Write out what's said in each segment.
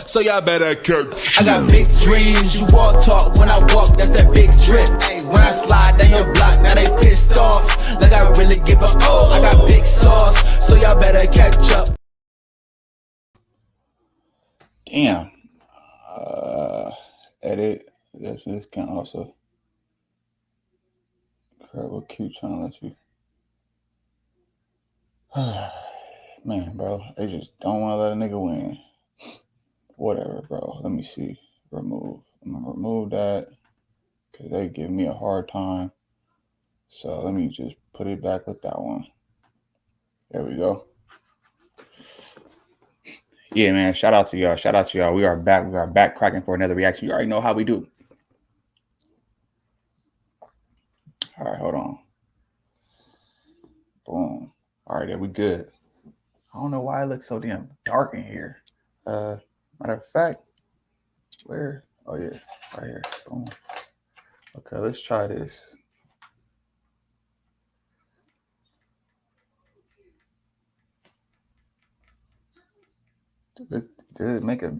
so y'all better cook. I got big dreams, you walk talk, when I walk, that's that big drip. When I slide down your block, now they pissed off, like I really give a oh. I got big sauce, so y'all better catch up. Damn. Edit. This can also. Crap, what cute trying to let you. Man, bro, they just don't want to let a nigga win. Whatever, bro. Let me see. Remove. I'm gonna remove that because they give me a hard time. So let me just put it back with that one. There we go. Yeah, man. Shout out to y'all. Shout out to y'all. We are back. We are back cracking for another reaction. You already know how we do. All right, hold on. Boom. All right, there we good. I don't know why it looks so damn dark in here. Matter of fact, where? Oh yeah, right here. Boom. Okay, let's try this. Does it make a?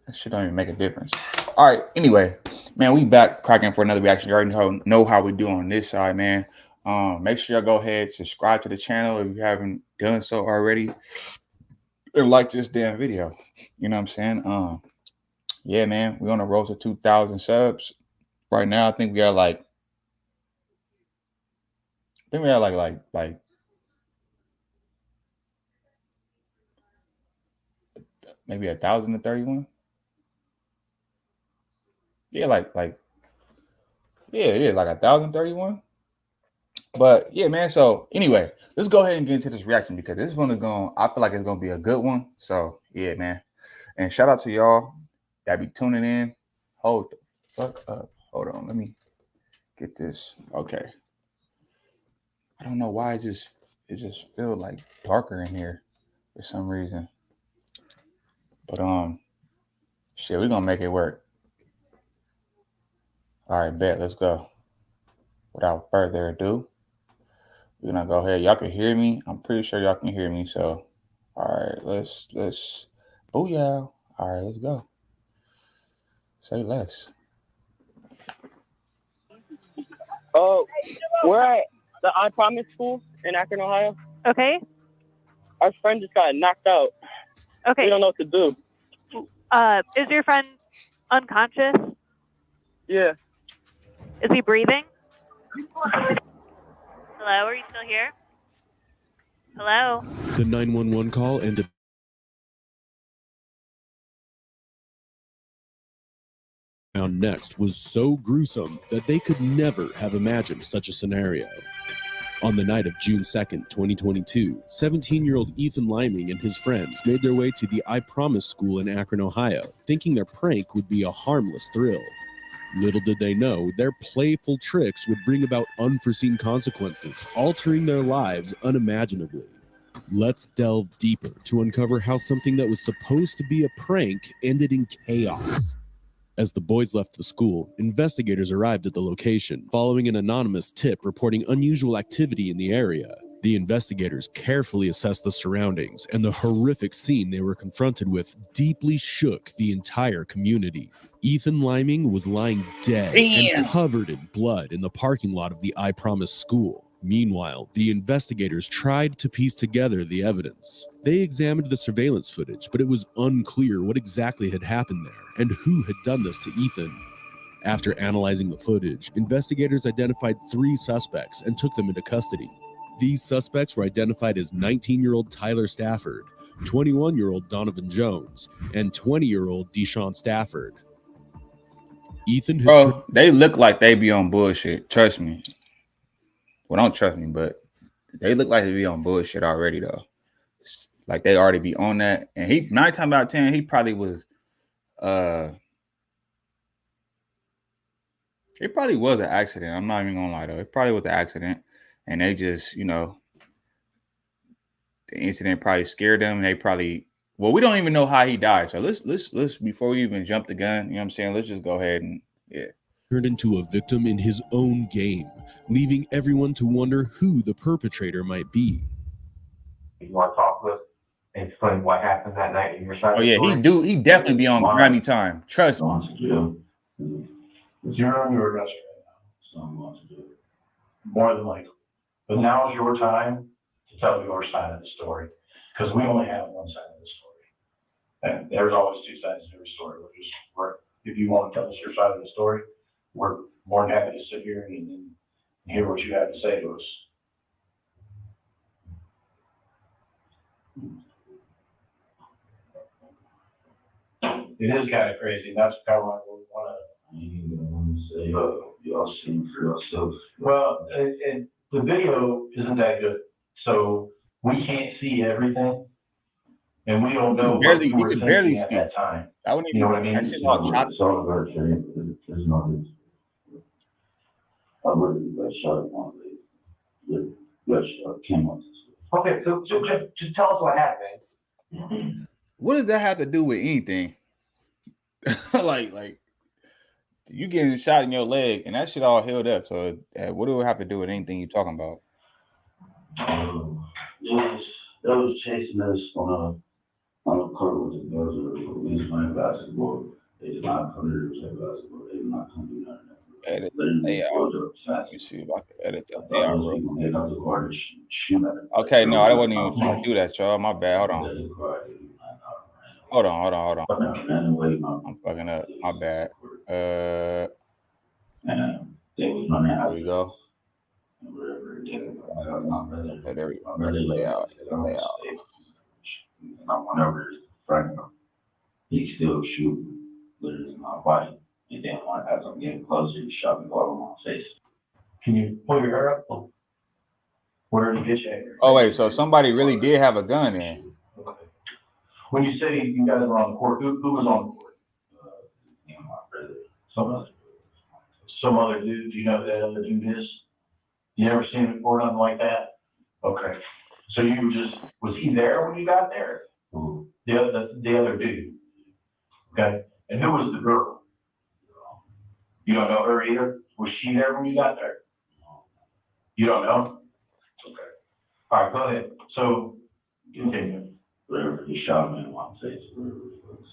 That shit don't even make a difference. All right. Anyway, man, we back cracking for another reaction. You already know how we do on this side, man. Make sure y'all go ahead, subscribe to the channel if you haven't done so already, or like this damn video. You know what I'm saying? Yeah, man, we're on the road to 2,000 subs right now. I think we got like maybe 1,031. Yeah, like 1,031. But yeah, man. So anyway, let's go ahead and get into this reaction because this one is I feel like it's gonna be a good one. So yeah, man. And shout out to y'all that be tuning in. Hold the fuck up. Hold on. Let me get this. Okay. I don't know why it just feels like darker in here for some reason. But shit, we're gonna make it work. All right, bet. Let's go. Without further ado, we're gonna go ahead. Y'all can hear me. I'm pretty sure y'all can hear me. So, all right, let's booyah. All right, let's go. Say less. Oh, we're at the I Promise School in Akron, Ohio. Okay. Our friend just got knocked out. Okay. We don't know what to do. Is your friend unconscious? Yeah. Is he breathing? Hello, are you still here? Hello? The 911 call ended. Found next was so gruesome that they could never have imagined such a scenario. On the night of June 2nd, 2022, 17-year-old Ethan Liming and his friends made their way to the I Promise School in Akron, Ohio, thinking their prank would be a harmless thrill. Little did they know, their playful tricks would bring about unforeseen consequences, altering their lives unimaginably. Let's delve deeper to uncover how something that was supposed to be a prank ended in chaos. As the boys left the school, investigators arrived at the location, following an anonymous tip reporting unusual activity in the area. The investigators carefully assessed the surroundings, and the horrific scene they were confronted with deeply shook the entire community. Ethan Liming was lying dead and covered in blood in the parking lot of the I Promise School. Meanwhile, the investigators tried to piece together the evidence. They examined the surveillance footage, but it was unclear what exactly had happened there and who had done this to Ethan. After analyzing the footage, investigators identified 3 suspects and took them into custody. These suspects were identified as 19-year-old Tyler Stafford, 21-year-old Donovan Jones, and 20-year-old Deshaun Stafford. Ethan, bro, they look like they be on bullshit. Trust me. Well, don't trust me, but they look like they be on bullshit already, though. Like they already be on that. And he 9 times out of 10, he probably was an accident. I'm not even gonna lie though. It probably was an accident. And they just, you know, the incident probably scared them. And they probably, well, we don't even know how he died. So let's before we even jump the gun, you know what I'm saying? Let's just go ahead and turned into a victim in his own game, leaving everyone to wonder who the perpetrator might be. You want to talk to us explain what happened that night in your side Oh of the yeah, story? he definitely be on grimy time. Trust me. Going to jail. If you're under arrest right now, so I'm going to do it. More than likely. But now is your time to tell your side of the story, because we only have one side of the story. And there's always two sides to every story. If you want to tell us your side of the story, we're more than happy to sit here and hear what you have to say to us. It is kind of crazy. And that's kind of why we want to say, y'all seen for yourself. Well, and the video isn't that good, so we can't see everything, and we don't know what you were thinking at that time. I wouldn't You even. know what I mean? That shit all choppy. It's all about Jay. There's no. I really got shot one day. Got shot. Came up. Okay, so just tell us what happened. What does that have to do with anything? like you getting shot in your leg and that shit all healed up. So what do it have to do with anything you talking about? They was chasing us on the court with the girls. We was playing basketball. They did not come here to play basketball. They did not come to nothing. Edit. Let me see if I can edit that. Okay, no, I wasn't even trying to do that, y'all. My bad. Hold on. I'm fucking up. My bad. There we go. Okay, there we go. Layout. Whenever he still shooting literally my body. And then as I'm getting closer, he shot me all over my face. Can you pull your hair up? Where did he get you? Oh wait, so somebody really did have a gun in. Okay. When you say you guys were on the court, who was on the court? Me and my brother. Some other dude. Do you know who that other dude is? You ever seen him before, nothing like that? Okay. So was he there when you got there? The other dude. Okay. And who was the girl? You don't know her either? Was she there when you got there? You don't know? Okay. All right, go ahead. So, continue. Whatever, he shot me in my face.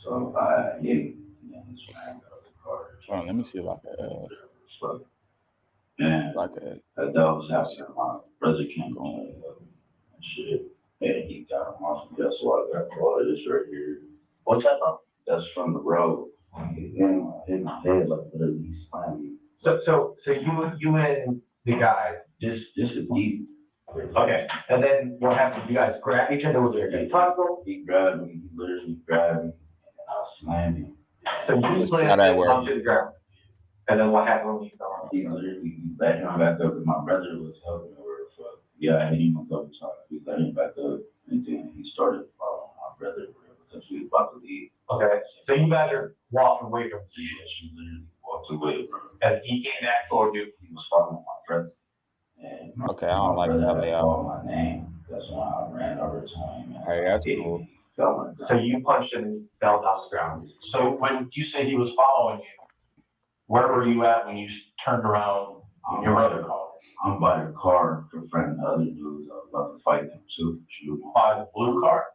So I hit him, and then he sprang out of the car. Hold on, let me see if I can. And that was after my brother came home and shit. And he got him off. That's why I got all of this right here. What's that from? That's from the road. And hit my head like literally he slammed me. So you and the guy. This is deep. Okay, and then what happened? You guys grabbed each other with your tussle? He grabbed me. He literally grabbed me, and I slammed him. So you slammed him onto the ground. And then what happened when you fell off? He literally let him back up, and my brother was helping me where the fuck. Yeah, I hit him a couple times. We let him back up, and then he started following my brother because we was about to leave. Okay, so you guys are walking away from the situation. She literally walked away from him. And he came back toward you. He was following my brother. And okay, I don't like that layout. My name. That's why I ran over to him. Hey, that's cool. So you punched him and fell down the ground. So when you say he was following you, where were you at when you turned around in your other car? I'm by the car confronting the other dudes. I was about to fight them too. Shoot. By the blue car?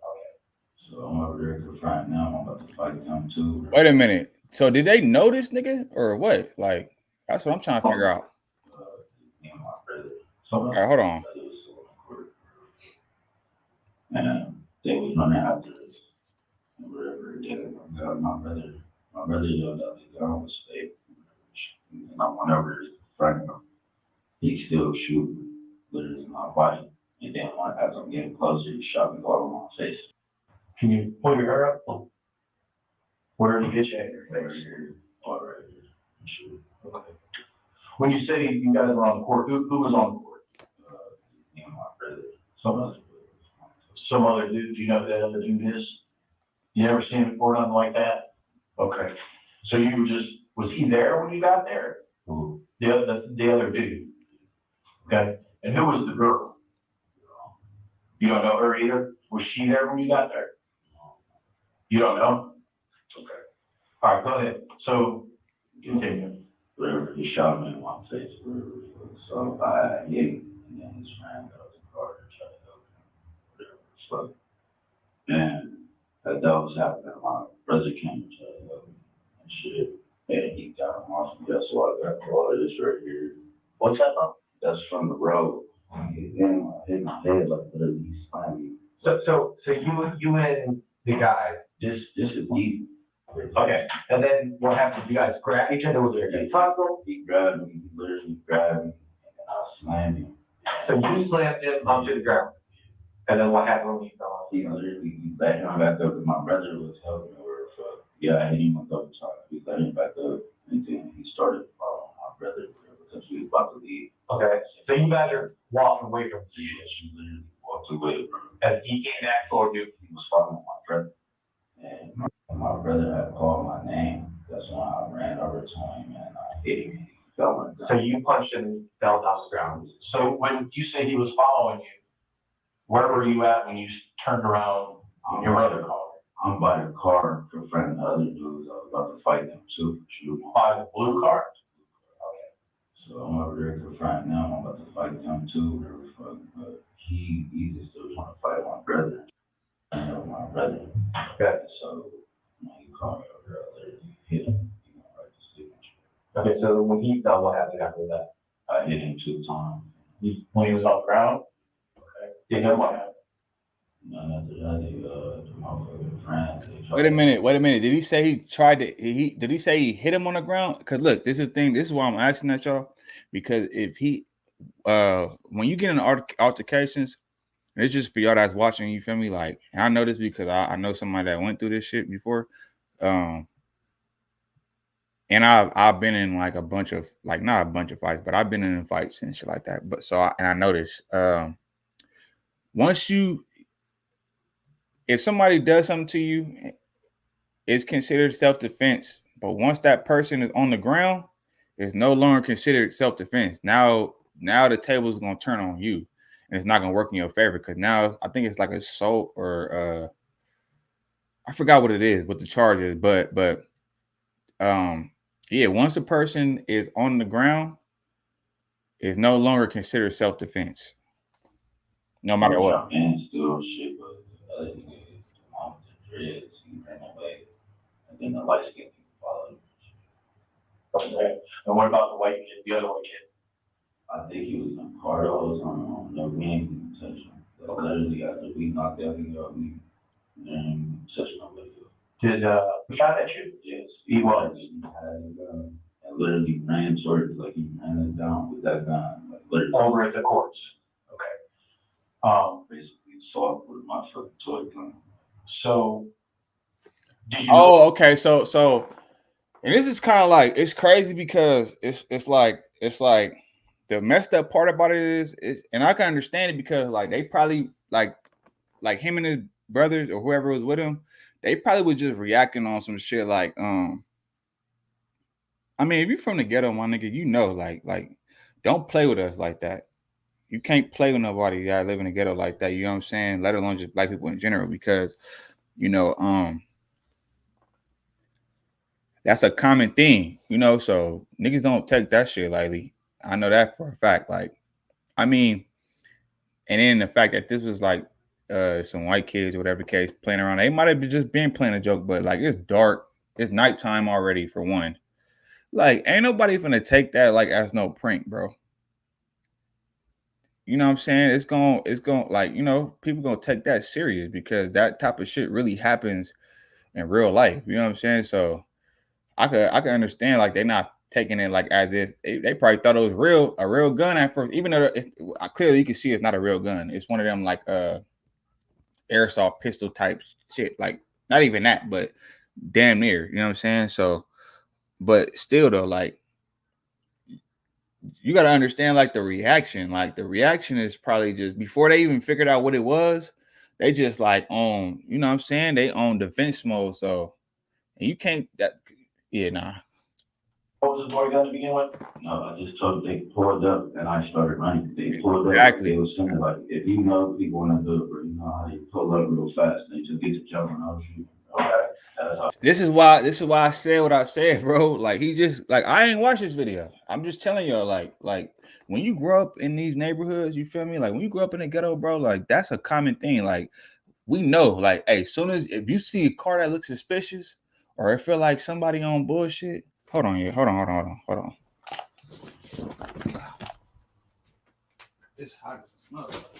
Okay. So I'm over there confronting them. I'm about to fight them too. Wait a minute. So did they know this nigga or what? Like, that's what I'm trying to figure out. Me and my brother. All right, hold on. And they was running after us. And whatever they got my brother yelled out the gun was safe. And I went over to front of him. He still shooting literally my body. And then as I'm getting closer, he shot me all over my face. Can you pull your hair up? Where did he get you at your face? All right here. Shoot. Okay. When you say you guys were on the court, who was on the court? Me and my brother. Some other dude. Do you know who that other dude is? You ever seen him before, nothing like that? Okay. So was he there when you got there? Who? The other dude. Okay. And who was the girl? You don't know her either? Was she there when you got there? You don't know? Okay. All right, go ahead. So, continue. Whatever, he shot me in my face. So I hit him, and then he sprang out of the car and tried to help him. Whatever. And that was happening. My brother came to and shit, and he got him off. That's why I got all of this right here. What's that from? That's from the road. And hit my head like literally he slammed me. So you and the guy. This is easy. Okay. And then what happened? You guys grabbed each other? Was there a tussle? He grabbed me. He literally grabbed me, and I slammed him. So you slammed him onto the ground. And then what happened when you fell off? He literally let him back up, and my brother was helping me. I hit him a couple times. We let him back up, and then he started following my brother because we was about to leave. Okay. So you guys are walking away from the situation. She literally walked away from him. And he came back toward you. He was following my brother, and my brother had called my name. That's when I ran over to him and I hit him. He fell on the So ground. you punched him and fell down the ground. So when you say he was following you, where were you at when you turned around on your brother called? I'm by the car confronting the other dudes. I was about to fight them too for shooting. By the blue car? So I'm over there confronting them. I'm about to fight them too. Whatever the fuck. But he just still trying to fight my brother. I know my brother. Okay. So when he called me over there, I literally hit him. Right to sleep. Okay, so when he fell, what happened after that? I hit him 2 times. When he was on the ground? Okay. Then what happened? None after that, the motherfucking friends. Wait a minute. Did he say he tried to? Did he say he hit him on the ground? Because look, this is the thing. This is why I'm asking that, y'all. Because if he, when you get in altercations, it's just for y'all that's watching. You feel me? Like, and I know this because I know somebody that went through this shit before. And I've been in like a bunch of, like, not a bunch of fights, but I've been in fights and shit like that. But so I know this. If somebody does something to you, it's considered self-defense. But once that person is on the ground, it's no longer considered self-defense. Now the table is gonna turn on you, and it's not gonna work in your favor because now I think it's like assault or I forgot what it is, what the charge is, but yeah, once a person is on the ground, it's no longer considered self-defense, no matter what. And still shit, but the other nigga, the mom with the dreads, he ran away. And then the light skin people followed. Okay. And what about the white kid, the other white kid? I think he was in Cardos on no man touch him. But literally after we knocked that nigga out, we touched nobody. Did he shot at you? Yes. He was. He had a gun and literally ran towards it, like he ran it down with that gun. Like literally Over at the courts. Okay. basically assault with my fucking toy gun. So did you Oh, okay. So and this is kind of like, it's crazy because it's like the messed up part about it is and I can understand it because like they probably like him and his brothers or whoever was with him, they probably was just reacting on some shit like I mean, if you're from the ghetto, my nigga, you know, like don't play with us like that. You can't play with nobody that live in the ghetto like that, you know what I'm saying? Let alone just black people in general, because you know, that's a common thing, you know, so niggas don't take that shit lightly. I know that for a fact. Like, I mean, and then the fact that this was like some white kids or whatever the case playing around, they might have just been playing a joke, but like it's dark, it's nighttime already for one. Like, ain't nobody finna take that like as no prank, bro. You know what I'm saying? It's going like, you know, people gonna take that serious because that type of shit really happens in real life. You know what I'm saying? So I could understand like they're not taking it like as if they probably thought it was a real gun at first, even though clearly you can see it's not a real gun. It's one of them like airsoft pistol type shit. Like not even that, but damn near. You know what I'm saying? So, but still though, like you got to understand like the reaction. Like the reaction is probably just before they even figured out what it was. They just like on, you know what I'm saying? They on defense mode. So and you can't that. Yeah, nah. What was the toy gun to begin with? No, I just told them they pulled up and I started running. They pulled Exactly. up. It was something like, if you know people in the hood, or you know how they pull up real fast and they just get to jumping out shooting. Okay. This is why I said what I said, bro. Like he just like I ain't watched this video. I'm just telling y'all, like when you grow up in these neighborhoods, you feel me? Like when you grow up in the ghetto, bro, like that's a common thing. Like we know, like, hey, soon as if you see a car that looks suspicious or it feel like somebody on bullshit, hold on. It's hot as fuck.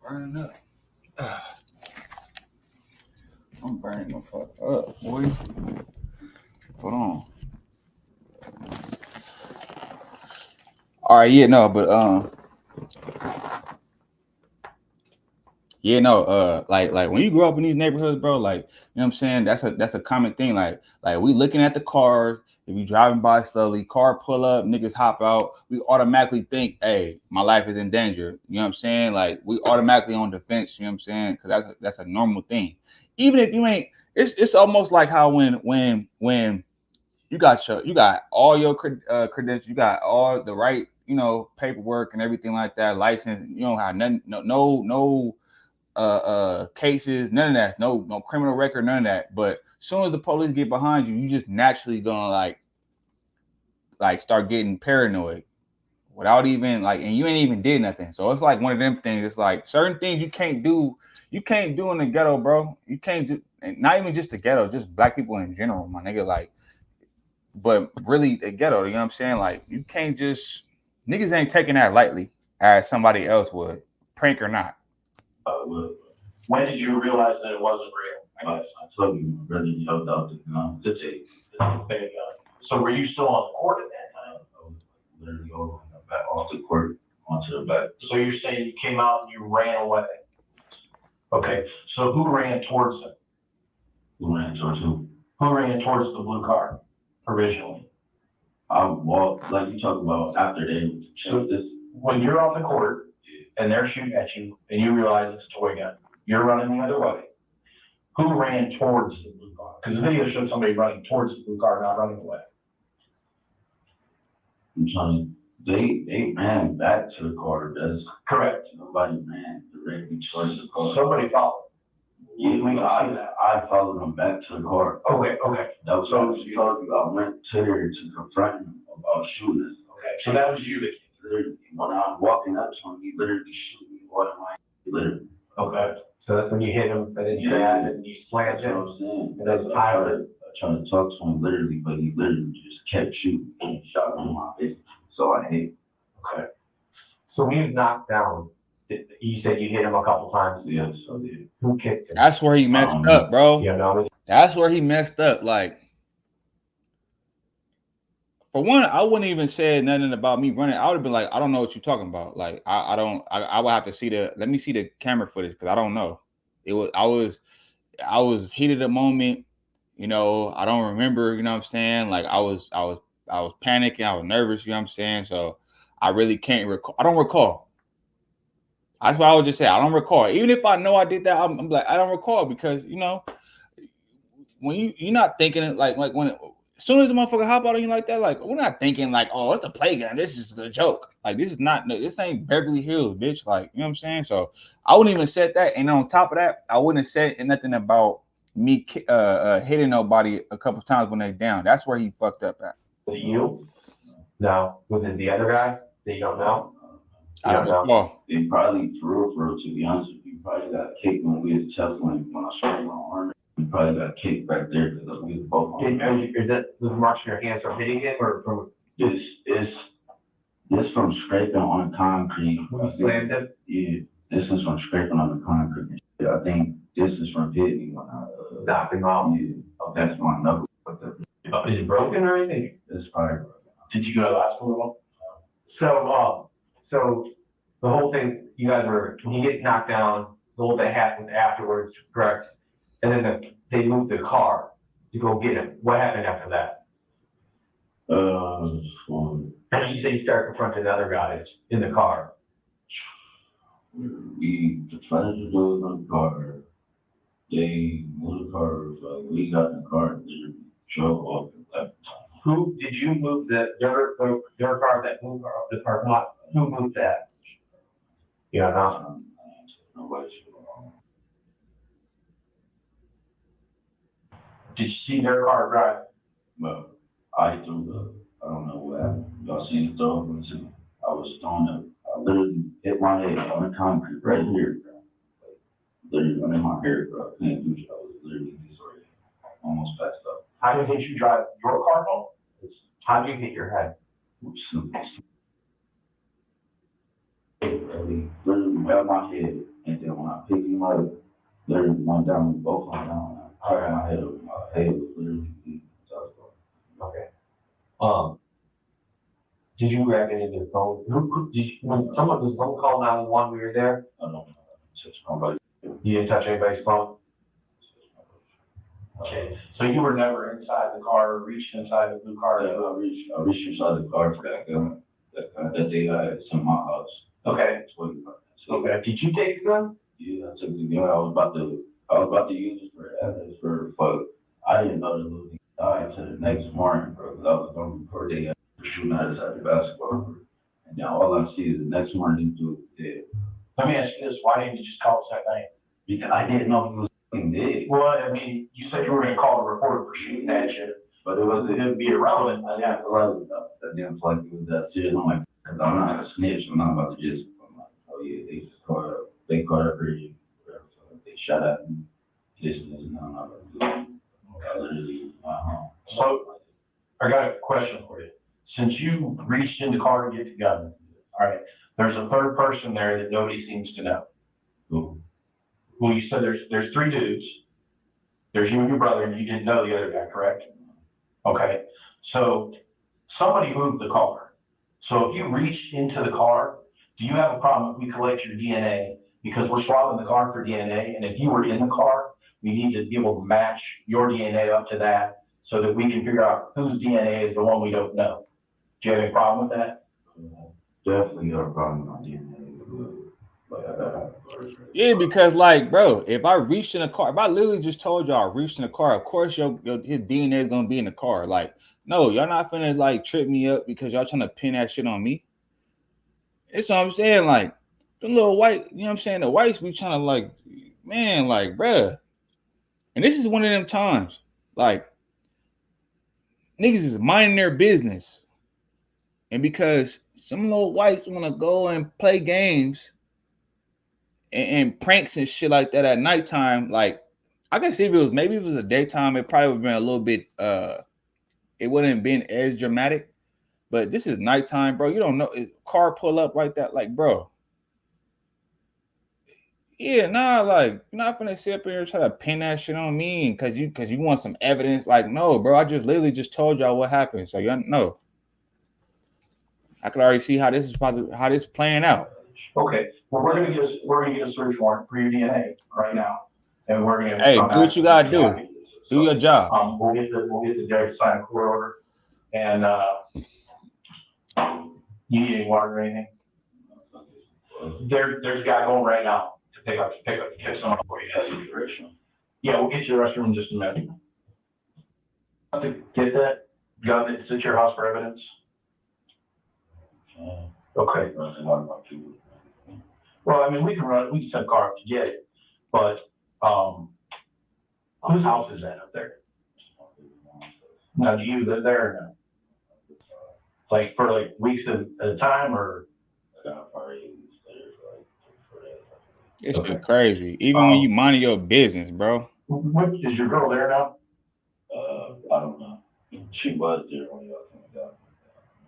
Burning up. I'm burning the fuck up, boy. Hold on. All right, yeah, no, but yeah, no, like when you grow up in these neighborhoods, bro, like, you know what I'm saying? That's a common thing. Like we looking at the cars, if you driving by slowly, car pull up, niggas hop out, we automatically think, hey, my life is in danger. You know what I'm saying? Like we automatically on defense, you know what I'm saying? Because that's a normal thing. Even if you ain't, it's almost like how when you got all your credentials, you got all the right, you know, paperwork and everything like that, license, you don't have nothing, no cases, none of that, no criminal record, none of that. But as soon as the police get behind you, you just naturally gonna like start getting paranoid without even like, and you ain't even did nothing. So it's like one of them things. It's like certain things you can't do in the ghetto, bro. You can't do, and not even just the ghetto, just black people in general, my nigga. Like, but really the ghetto, you know what I'm saying? Like, you can't just, niggas ain't taking that lightly as somebody else would, prank or not. When did you realize that it wasn't real? I told you, my brother jumped out the tape. So were you still on the court at that time? I was literally over back off the court onto the back. So you're saying you came out and you ran away? Okay, so who ran towards him? Who ran towards who? Who ran towards the blue car originally? I walked, like you talked about, after they showed this. When you're on the court and they're shooting at you and you realize it's a toy gun, you're running the other way. Who ran towards the blue car? Because the video showed somebody running towards the blue car, not running away. I'm telling you, they ran back to the car. That's correct. Nobody ran directly towards the car. Somebody followed. Yeah, I followed them back to the car. Okay. That was so you told you. I went to there to confront him about shooting us. Okay, so that was you that literally, when I'm walking up to him, he literally shoot me automatically. Literally. Okay. So that's when you hit him, and then you grabbed it and you slammed him. That's what I'm saying. And then I tried to talk to him literally, but he literally just kept shooting and shot me in my face. So I hate. Okay. So when you knocked down, you said you hit him a couple times. Yeah, so did. Who kicked him? That's where he messed up, bro. Yeah, no. That's where he messed up. Like, for one, I wouldn't even say nothing about me running. I would have been like, I don't know what you're talking about. Like, I would have to see let me see the camera footage because I don't know. I was heated at the moment, you know, I don't remember, you know what I'm saying? Like I was panicking, I was nervous, you know what I'm saying? So I really can't recall. I don't recall. That's why I would just say I don't recall. Even if I know I did that, I'm like, I don't recall because, you know, when you're not thinking it like when as soon as the motherfucker hop out on you like that, like we're not thinking like, oh, it's a play gun. This is the joke. Like this ain't Beverly Hills, bitch. Like, you know what I'm saying? So I wouldn't even said that. And on top of that, I wouldn't have said nothing about me hitting nobody a couple times when they're down. That's where he fucked up at. Was it you? No. Was it the other guy that you don't know? I don't know. They probably, for real, to be honest with you, probably got kicked when we was tussling when I started my arm. We probably got kicked back there because we was both on. Is that the marks on your hands from hitting it or from this from scraping on concrete? Slammed it? Yeah, this is from scraping on the concrete. I think this is from hitting when I knocked him out. Yeah, that's my knuckle. Is it broken or anything? It's probably broken. Did you go to the hospital? So the whole thing, you guys were, when you get knocked down, the whole thing happened afterwards, correct? And then they moved the car to go get him. What happened after that? And you said you started confronting other guys in the car. We decided to do it in the car. They moved the car, like we got in the car and they drove off at that time. Who did you move their car that moved the parking lot? Who moved that? Yeah, no. Nobody. Did you see their car drive? Well, I don't know what happened. Y'all seen the throw? I was throwing up. I literally hit my head on the concrete right here, bro. Like, literally running my hair, bro. I couldn't do shit. I was literally disoriented. Almost passed up. How did you drive your car home? How did you hit your head? Literally held my head, and then when I picked him up, literally went down with both of them down. I had my head up. My head was literally bleeding. Okay. Did you grab any of their phones? When someone called 911 when we were there? I don't know. Touch nobody. You didn't touch anybody's phone? Okay, so you were never inside the car or reached inside the blue car? Yeah, I reached inside the car for that gun. That day I had some in my house. Okay. Okay. Did you take the gun? Yeah, I took the gun. I was about to use it for evidence but I didn't know the little thing died until the next morning, bro. Because I was going to report they had shooting at us at the basketball court. And now all I see is the next morning dude dead. Let me ask you this, why didn't you just call us that night? Because I didn't know he was dead. Well, I mean, you said you were gonna call the reporter for shooting at you, but it would be irrelevant. I didn't feel like it was that serious. I'm like, because I'm not a snitch. I'm not about to just, I'm like, oh yeah, they just caught up. They caught up pretty, whatever. So they shot at me. This and this, and I'm not about to do it. I literally, So I got a question for you. Since you reached in the car to get the gun, all right, there's a third person there that nobody seems to know. Cool. Well, you said there's three dudes. There's you and your brother, and you didn't know the other guy, correct? Okay. So somebody moved the car. So if you reached into the car, do you have a problem if we collect your DNA? Because we're swapping the car for DNA, and if you were in the car, we need to be able to match your DNA up to that so that we can figure out whose DNA is the one we don't know. Do you have any problem with that? Definitely got a problem with my DNA. Yeah, because like, bro, if I reached in a car, if I literally just told y'all I reached in a car, of course his DNA is gonna be in the car. Like, no, y'all not finna like trip me up because y'all trying to pin that shit on me. That's what I'm saying. Like, the little white, you know what I'm saying? The whites be trying to like, man, like, bruh. And this is one of them times, like, niggas is minding their business. And because some little whites want to go and play games and pranks and shit like that at nighttime, like, I can see if it was a daytime, it probably would have been a little bit, it wouldn't have been as dramatic. But this is nighttime, bro. You don't know, car pull up like that, like, bro. Yeah, nah, like, you're not gonna sit up here and try to pin that shit on me because you want some evidence. Like, no, bro, I just literally just told y'all what happened. So y'all know. I could already see how this is playing out. Okay, well, we're gonna get a search warrant for your DNA right now, and we're gonna. Hey, do what you gotta do. Do your job. We'll get the judge to sign a court order, and you need any water or anything? There's a guy going right now to pick someone up for you. That's the restroom. Yeah, we'll get you the restroom in just a minute. To get that gun that's at your house for evidence. Okay. Well, I mean, we can send a car up to get it, but whose house is that up there? Now, do you live there or no? Like for like weeks at a time, or? It's crazy. Even when you mind your business, bro. What is your girl there now? I don't know. She was there when y'all came down.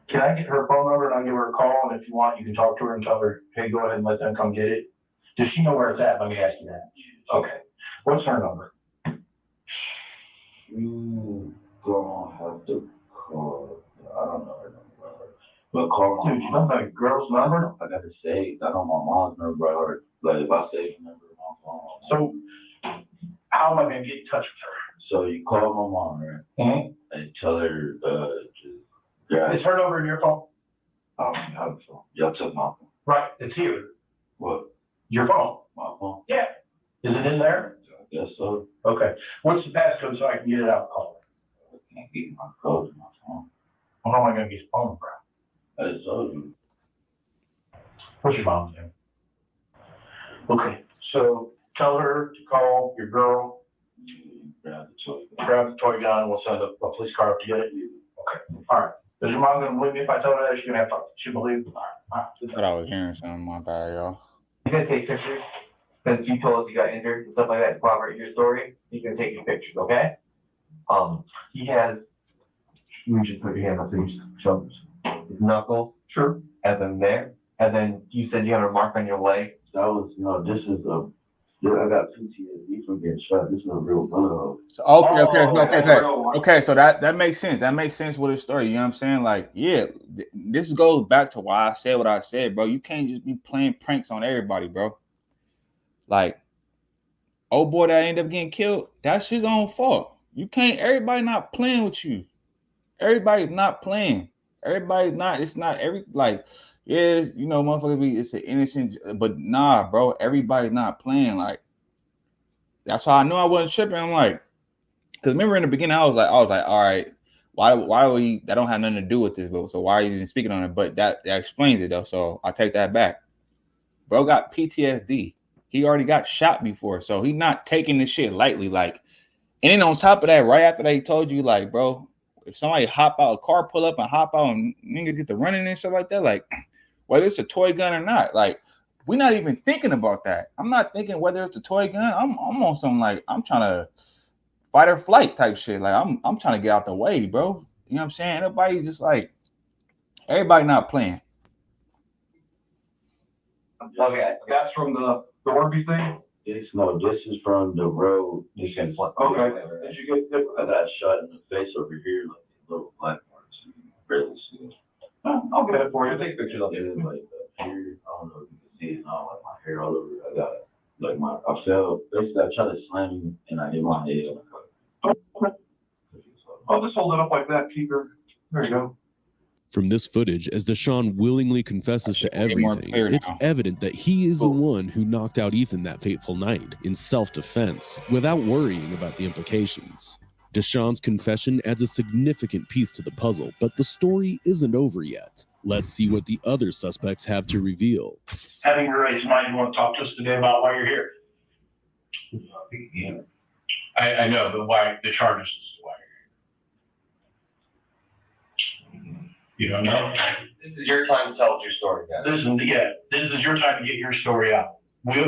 Can I get her phone number and I'll give her a call? And if you want, you can talk to her and tell her, hey, go ahead and let them come get it. Does she know where it's at? Let me ask you that. Okay. What's her number? You gonna have to call. I don't know her number. But call my Dude, you don't know your girl's number? I got to say that on my mom's number. Or like if I say the number on my phone. So how am I gonna get in touch with her? So you call my mom, right? Mm-hmm. And tell her Is her number in your phone? I don't have a phone. Y'all took my phone. Right, it's here. What? Your phone. My phone? Yeah. Is it in there? I guess so. Okay. What's the passcode so I can get it out and call her? I can't get my code in my phone. Well, how am I gonna get your phone from? I just told you. What's your mom's name? Okay, so tell her to call your girl grab the toy. Grab the toy gun and we'll send a police car up to get it. Okay, all right. Is your mom gonna believe me if I tell her that? She's gonna have to. She believe. All right. I thought I was hearing something. My bad, y'all. He's gonna take pictures. Since you told us you got injured and stuff like that to corroborate your story, he's gonna take your pictures, okay? He has, you just put your hand on his shoulders. His knuckles. Sure. And then there. And then you said you had a mark on your leg. That was, this is I got PTSD from getting shot. This is a real bullet. So, okay. So that makes sense. That makes sense with his story. You know what I'm saying? Like, yeah, this goes back to why I said what I said, bro. You can't just be playing pranks on everybody, bro. Like, old boy that ended up getting killed, that's his own fault. You can't. Everybody not playing with you. Everybody's not playing. Everybody's not. It's not every like. Yes, motherfuckers be. It's an innocent, but nah, bro. Everybody's not playing. Like, that's how I knew I wasn't tripping. I'm like, because remember in the beginning, I was like, all right, why that don't have nothing to do with this, but so why are you even speaking on it? But that explains it though. So I take that back. Bro got PTSD. He already got shot before, so he not taking this shit lightly. Like, and then on top of that, right after that, he told you like, bro, if somebody hop out, a car pull up and hop out, and niggas get to running and stuff like that, like. Whether it's a toy gun or not, like we're not even thinking about that. I'm not thinking whether it's a toy gun. I'm on some like I'm trying to fight or flight type shit. Like I'm trying to get out the way, bro. You know what I'm saying? Everybody just like everybody not playing. Okay, that's from the Orby thing. This is from the road. Okay. Did you get? I got shot in the face over here, like little black marks. You can barely see it. I'll get it for you. Take pictures of It it. is like here. I don't know if you can see it now, like my hair all over. I got like I fell. Basically, I tried to slam him and I hit my head. I'll just hold it up like that. Keep her. There you go. From this footage, as Deshaun willingly confesses to everything, it's evident that he is the one who knocked out Ethan that fateful night in self-defense without worrying about the implications. Deshaun's confession adds a significant piece to the puzzle, but the story isn't over yet. Let's see what the other suspects have to reveal. Having your race mind, you want to talk to us today about why you're here? Yeah. I know, but why the charges as to why you're here? You don't know? This is your time to tell us your story, guys. This is your time to get your story out. We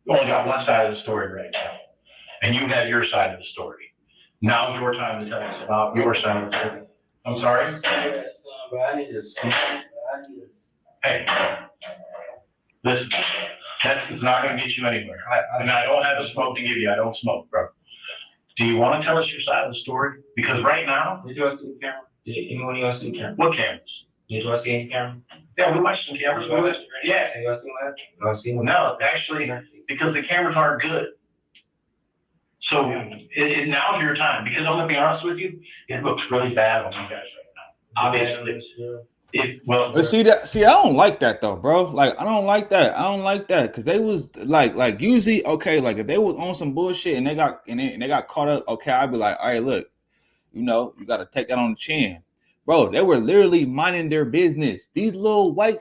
only got one side of the story right now, and you have your side of the story. Now's your time to tell us about your side of the story. I'm sorry? Hey, listen, that's not going to get you anywhere. And I don't have a smoke to give you. I don't smoke, bro. Do you want to tell us your side of the story? Because right now. Did you want to see the camera? Did anyone else see the camera? What cameras? Did you want to see any camera? Yeah, we watched some cameras. Yeah. You want to see that? You want to see them? No, actually, because the cameras aren't good. So now's your time. Because I'm going to be honest with you, it looks really bad on you guys right now. Obviously. But see, I don't like that though, bro. Like, I don't like that. Because they was like usually, okay, like if they was on some bullshit and they got caught up, okay, I'd be like, all right, look, you got to take that on the chin. Bro, they were literally minding their business. These little white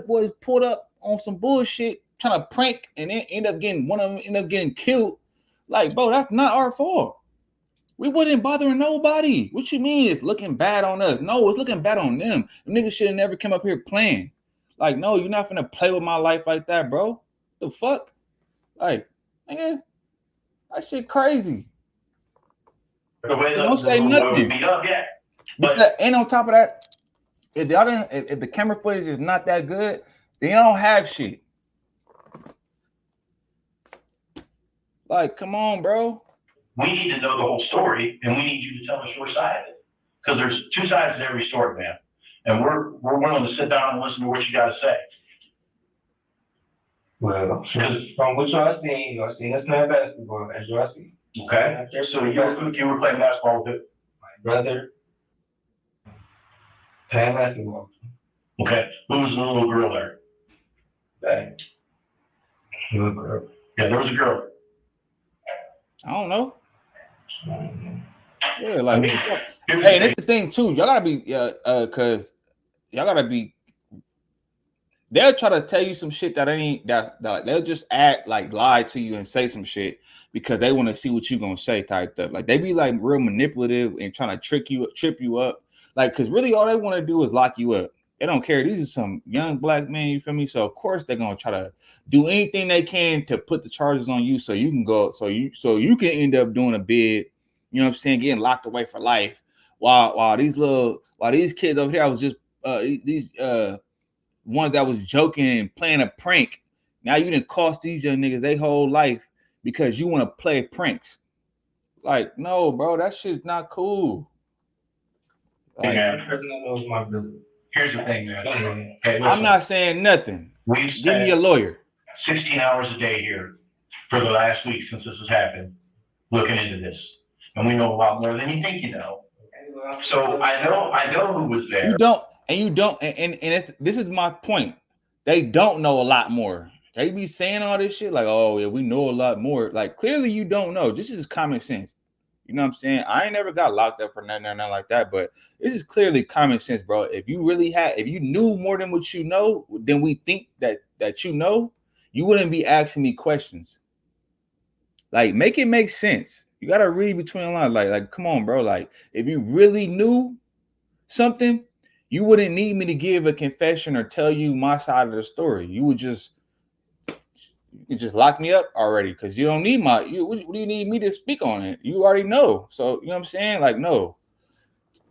boys pulled up on some bullshit, trying to prank, and then one of them end up getting killed. Like, bro, that's not our fault. We wasn't bothering nobody. What you mean it's looking bad on us? No, it's looking bad on them. Them niggas should have never come up here playing. Like, no, you're not finna play with my life like that, bro. The fuck? Like, nigga, that shit crazy. Don't say nothing. But and on top of that, if the camera footage is not that good, then you don't have shit. Like, come on, bro. We need to know the whole story, and we need you to tell us your side of it. Because there's two sides to every story, man. And we're willing to sit down and listen to what you got to say. Well, from what y'all seen us playing basketball, as y'all see. Okay. So you were playing basketball with it? My brother playing basketball. Okay. Who was the little girl there? Okay. Little girl. Yeah, there was a girl. I don't know. Yeah, like, hey, and that's the thing too. Y'all gotta be, cause y'all gotta be. they'll try to tell you some shit that ain't that they'll just act like lie to you and say some shit because they want to see what you gonna say type stuff. Like they be like real manipulative and trying to trip you up. Like, cause really all they want to do is lock you up. They don't care. These are some young black men, you feel me? So of course they're gonna try to do anything they can to put the charges on you so you can go, so you can end up doing a bid, you know what I'm saying, getting locked away for life. While these kids over here, I was just these ones that was joking and playing a prank. Now you didn't cost these young niggas their whole life because you want to play pranks. Like, no, bro, that shit's not cool. Like, Here's the thing, man. Hey, I'm not saying nothing. Give me a lawyer. 16 hours a day here for the last week since this has happened, looking into this. And we know a lot more than you think you know. So I know who was there. You don't, and this is my point. They don't know a lot more. They be saying all this shit like, oh yeah, we know a lot more. Like, clearly you don't know. This is common sense. You know what I'm saying? I ain't never got locked up for nothing like that, but this is clearly common sense, bro. If you knew more than what you know, than we think that you know, you wouldn't be asking me questions. Like, make it make sense. You gotta read between the lines. Like, come on, bro. Like, if you really knew something, you wouldn't need me to give a confession or tell you my side of the story. You would just lock me up already because you don't need what do you need me to speak on it? You already know. So, you know what I'm saying? Like, no.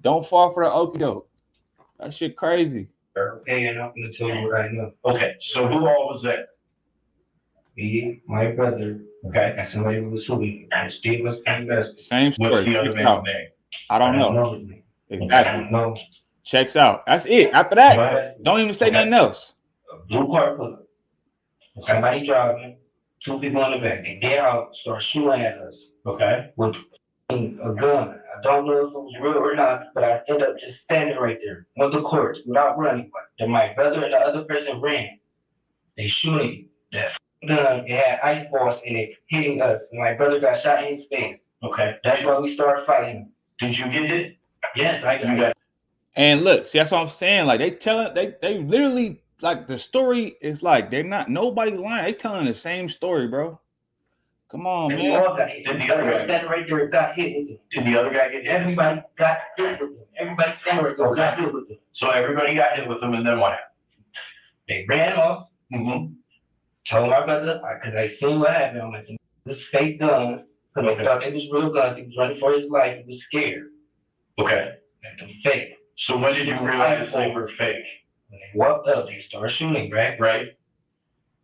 Don't fall for the okie doke. That shit crazy. Okay, and I'm gonna tell you what I know. Okay, so who all was there? Me, my brother, Okay. and somebody who was shooting. And Steve was invested. Same story. What's the other Checks man's out. name? I don't know. his name. I Exactly. don't know. Checks out. That's it. After that, But don't even say Okay. nothing else. a blue car pull up. Somebody driving, two people in the back. They get out, start shooting at us Okay. with a gun. I don't know if it was real or not, but I ended up just standing right there on the courts without running. Then my brother and the other person ran. They shooting that gun. It had ice balls in it, hitting us. And my brother got shot in his face. Okay. That's why we started fighting. Did you get it? Yes, I You got got And look, see, that's what I'm saying. Like, they literally, like, the story is like, they're not, nobody lying. They telling the same story, bro. Come on, And we man. all got hit. Did the other guy- standing right there got hit with it. Did the other guy get hit? Everybody got hit with it. Everybody standing right there got hit with it. So everybody got hit with them, and then what happened? They ran off. Mm-hmm. Told my brother, because I seen what happened. I'm like, this fake guns. Because I thought it was real guns. He was running for his life. He was scared. Okay. Like, them fake. So when did you realize they were fake? When they walked up, they started shooting, right? Right.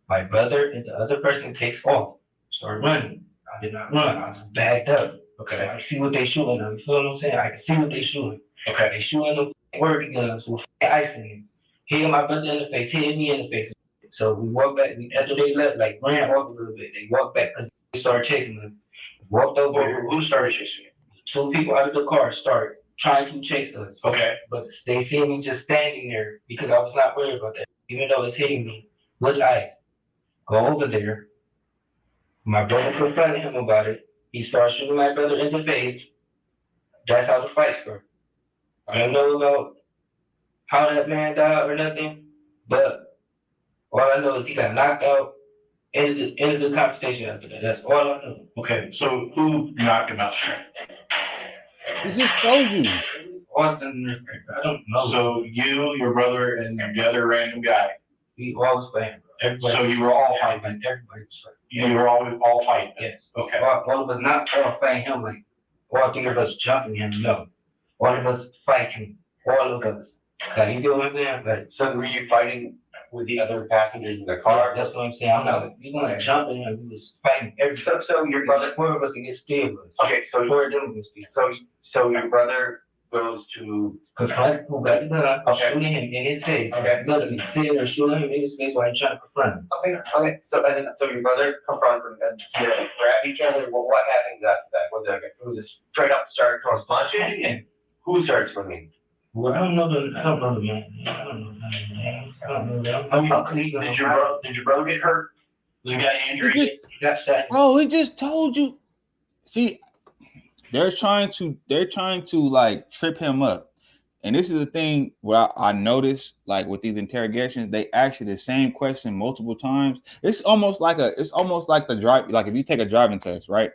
My brother and the other person takes off. Started running. I did not run. I was backed up. Okay. So I see what they shooting. You feel what I'm saying? I can see what they shooting. Okay. They shooting them word guns with ice in them. Hitting my brother in the face, hitting me in the face. So we walked back. After they left, like ran off a little bit. They walked back because they started chasing them. Walked over. Who started chasing you? Two people out of the car started trying to chase us. Okay. But they see me just standing there because I was not worried about that. Even though it's hitting me with ice. Go over there. My brother confronted him about it. He started shooting my brother in the face. That's how the fight started. I don't know about how that man died or nothing, but all I know is he got knocked out. Ended the conversation after that. That's all I know. Okay. So who knocked him out? He just told you. Austin, I don't know. So you, your brother, and the other random guy. We always fighting. Everybody. So you were all fighting. Everybody was fighting. You were all fighting. Yes. Okay. All of us not all fighting him like all three of us jumping him. No. All of us fighting. All of us. Like, you get what I'm saying? Like, So were you fighting with the other passengers in the car? that's what I'm saying. I'm not. We weren't jumping him. We was fighting. So your brother. Four of us against three of us. Okay, so Four of them against three. so your brother goes to. Confront who got the gun, Okay. shooting him in his face. Okay. Literally sitting there shooting him in his face while he's trying to confront him. Okay. So your brother confronts him and they grab each other. Well, what happens after that? Was it was a straight up start cross punching? And who starts swimming? Well, I don't know the man. I don't know the name. I don't know that. Did your brother get hurt? Was the guy injured? He just- He got shot. Bro, he just told you. See, they're trying to like trip him up. And this is the thing where I noticed, like with these interrogations, they ask you the same question multiple times. It's almost like the drive, like if you take a driving test, right?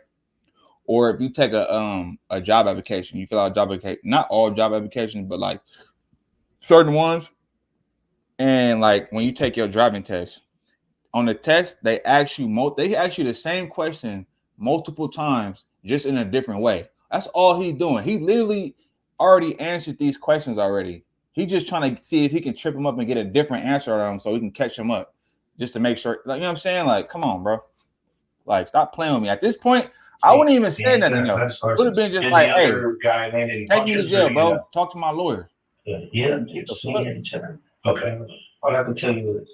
Or if you take a job application, you fill out a job application, not all job applications, but like certain ones. And like when you take your driving test, on the test, they ask you the same question multiple times, just in a different way. That's all he's doing. He literally already answered these questions already. He's just trying to see if he can trip him up and get a different answer out of him so he can catch him up, just to make sure. Like, you know what I'm saying? Like, come on, bro. Like, stop playing with me. At this point, I wouldn't even say nothing else. It would have been just like, hey, guy made any take me to punches, jail, or bro. Talk to my lawyer. Yeah, okay. All I can tell you is,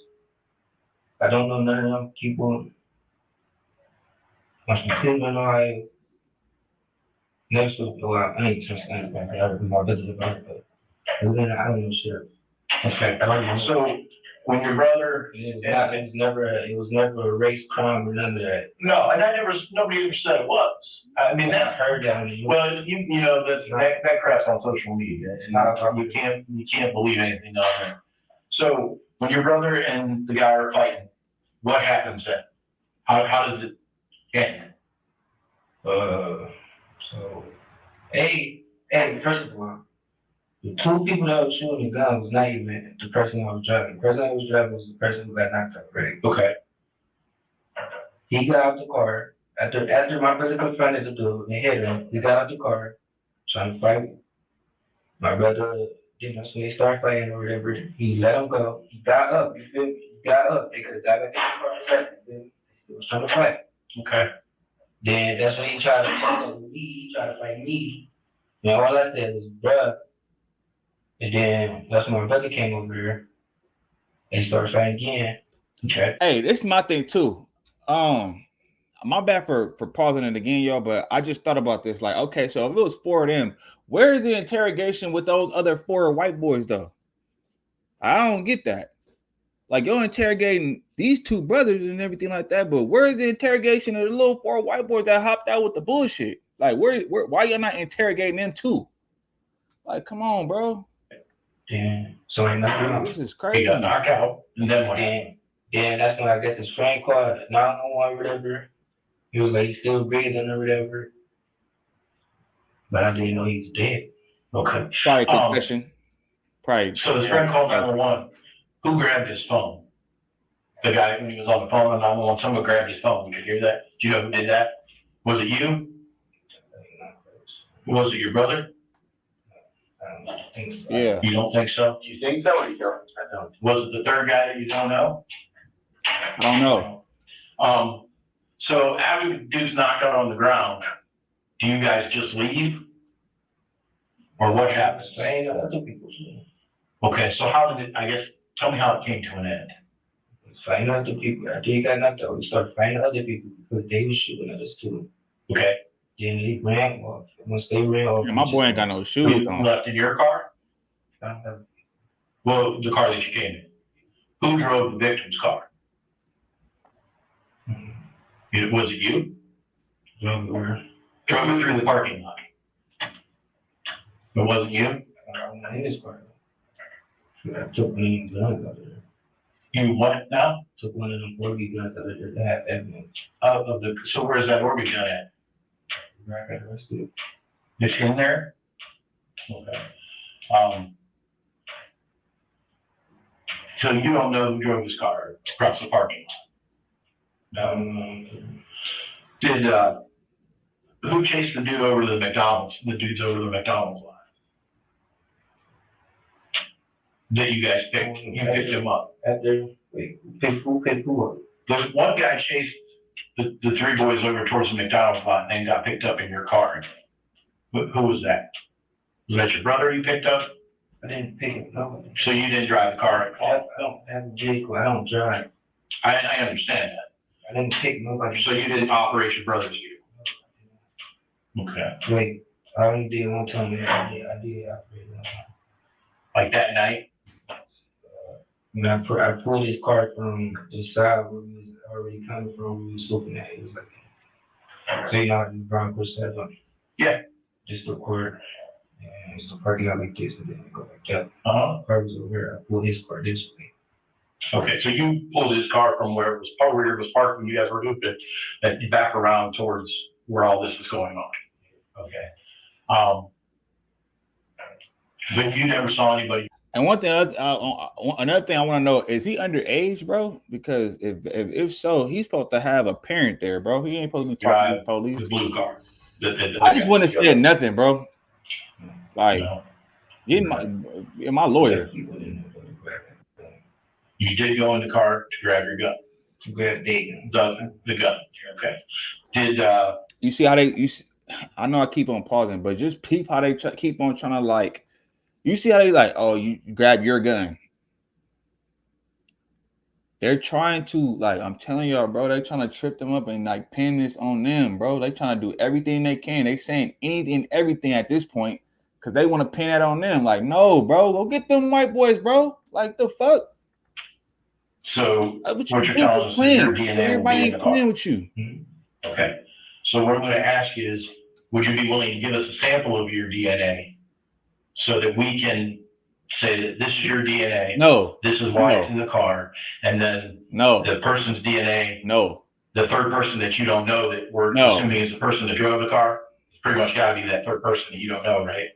I don't know none of them people. Once you see them, I next to go out, I ain't just saying that I have more business about it, but then I don't know shit. Okay, so when your brother, It was never a race crime or none of that. no, and nobody ever said it was. I mean, I that's, heard that. well, you know, that crap's on social media, and you can't believe anything on there. So when your brother and the guy are fighting, what happens then? How does it end? So, first of all, the two people that was shooting the gun was not even the person I was driving. The person I was driving was the person who got knocked out, right? Okay. He got out the car. After my brother confronted the dude and hit him, he got out the car, trying to fight. My brother, so they started fighting or whatever. He let him go. He got up, you feel me? He got up. They could have got back in the car and left. He was trying to fight. Okay. Then that's when he tried to fight me. He tried to fight me. And all I said was, bruh. And then that's when my brother came over here and started fighting again. Okay. Hey, this is my thing too. My bad for pausing it again, y'all, but I just thought about this. Like, okay, so if it was 4 of them, where is the interrogation with those other 4 white boys though? I don't get that. Like, you're interrogating these 2 brothers and everything like that, but where is the interrogation of the little 4 white boys that hopped out with the bullshit? Like, why y'all not interrogating them too? Like, come on, bro. Yeah. So ain't nothing wrong. This is He crazy. got knocked out, and then what? Then that's when I guess his friend called 911 or whatever. He was like, he's still breathing or whatever. But I didn't know he was dead. Okay. Probably concussion. Probably. So his friend called 911. Who grabbed his phone? The guy when he was on the phone on 911, someone grabbed his phone. Did you hear that? Do you know who did that? Was it you? Was it your brother? I don't think so. Yeah. You don't think so? Do you think so, or you don't? I don't. Was it the third guy that you don't know? I don't know. So after the dude's knocked out on the ground, do you guys just leave? Or what happens? Saying other people. Okay, so how did it, I guess, tell me how it came to an end. Fighting other people. After he got knocked out, we started fighting other people because they were shooting at us too. Okay. Then they ran off. Once they ran off, Yeah, my boy ain't got no shoes You on. left in your car? I don't have Well, the car that you came in. Who drove the victim's car? Was it you? drug or Drove it through the parking lot. It wasn't you? in his car. I took one of them guns out of there. You what now? Took one of them 40 guns out of there to have evidence. So where's that Orbit gun at? Where I got arrested. It's in there? Okay. So you don't know who drove his car across the parking lot? Did, who chased the dude over to the McDonald's, the dudes over to the McDonald's line? That you guys picked, you picked him up? After, wait, who picked who up? There's one guy chased the 3 boys over towards the McDonald's lot and then got picked up in your car. Who was that? Was that your brother you picked up? I didn't pick it up. So you didn't drive the car at I all? don't have a vehicle. I don't drive. I understand that. I didn't pick nobody. So you didn't operate your brother's vehicle? Okay. Wait, I only did one time. I did operate one time. Like that night? And I pulled his car from the side where we was already coming from. We was looking at it. It was like, so you know, the Bronco 7. Yeah. Just record. And so parking out like this, and then go like that. Car was over here. I pulled his car this way. Okay, so you pulled his car from where it was parked when you guys were hooping, and you back around towards where all this was going on. Okay. But you never saw anybody. And one thing, another thing I want to know, is he underage, bro? Because if so, he's supposed to have a parent there, bro. He ain't supposed to be talking to the police. The blue car. I just wouldn't have said nothing, bro. Like, my lawyer. You did go in the car to grab your gun. To grab the gun. Okay. Did you see how they? I know I keep on pausing, but just peep how they keep on trying to like. You see how they like? Oh, you grab your gun. They're trying to, like, I'm telling y'all, bro, they're trying to trip them up and like pin this on them, bro. They trying to do everything they can. They saying anything, everything at this point because they want to pin that on them. Like, no, bro, go get them white boys, bro. Like, the fuck. So what you're telling us is your DNA everybody will be in the car. playing with you. Okay. So what I'm going to ask you is, would you be willing to give us a sample of your DNA so that we can say that this is your DNA? No. This is why it's in the car. And then the person's DNA, the third person that you don't know that we're assuming is the person that drove the car, it's pretty much got to be that third person that you don't know, right?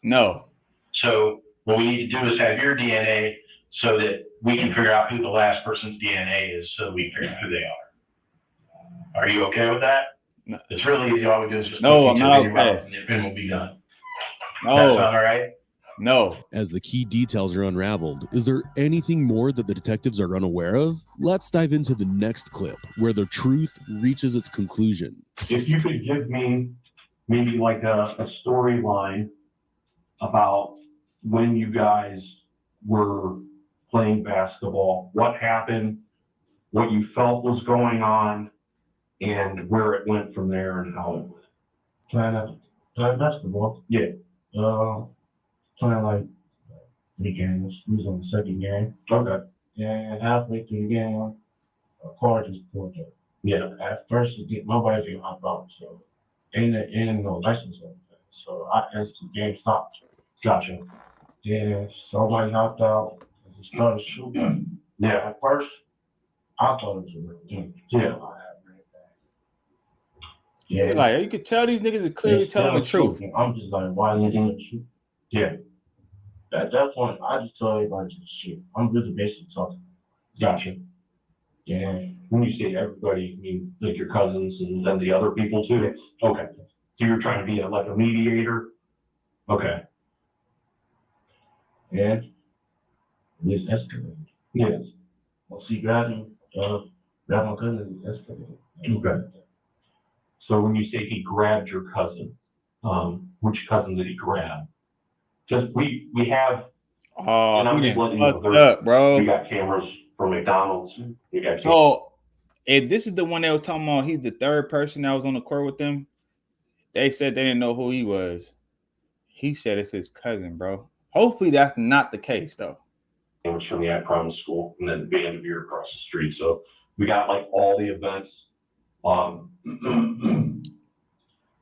No. So what we need to do is have your DNA so that we can figure out who the last person's DNA is so we can figure out who they are. Are you okay with that? No. It's really easy. All we do is just I'm not okay. And the pin will be done. No. That sound all right? No. As the key details are unraveled, is there anything more that the detectives are unaware of? Let's dive into the next clip, where the truth reaches its conclusion. If you could give me maybe like a storyline about when you guys were playing basketball, what happened, what you felt was going on, and where it went from there and how it went. Playing basketball? Yeah. Playing like 3 games. We was on the second game. Okay. And halfway through the game, a car just pulled up. Yeah. At first, nobody could hop out, so ain't no license on that. So as the game stopped. Gotcha. Yeah, somebody hopped out and started shooting. Yeah. At first, I thought it was a real thing. Yeah. Yeah. Like, you could tell these niggas are clearly telling the truth. I'm just like, why are they doing shoot? Yeah. At that point, I just tell everybody to shoot. I'm really basically talking. Gotcha. Yeah. When you say everybody, you mean like your cousins and then the other people too? Yes. Okay. So you're trying to be like a mediator? Okay. And this escalated. Yes. Once he grabbed him, grabbed my cousin, it escalated. Okay. So when you say he grabbed your cousin, which cousin did he grab? Just we have. And I'm just letting you know, up, bro. We got cameras from McDonald's. We got. So if this is the one they were talking about, he's the third person that was on the court with them. They said they didn't know who he was. He said it's his cousin, bro. Hopefully that's not the case, though. Cameras from the Akron school, and then the band beer across the street. So we got like all the events.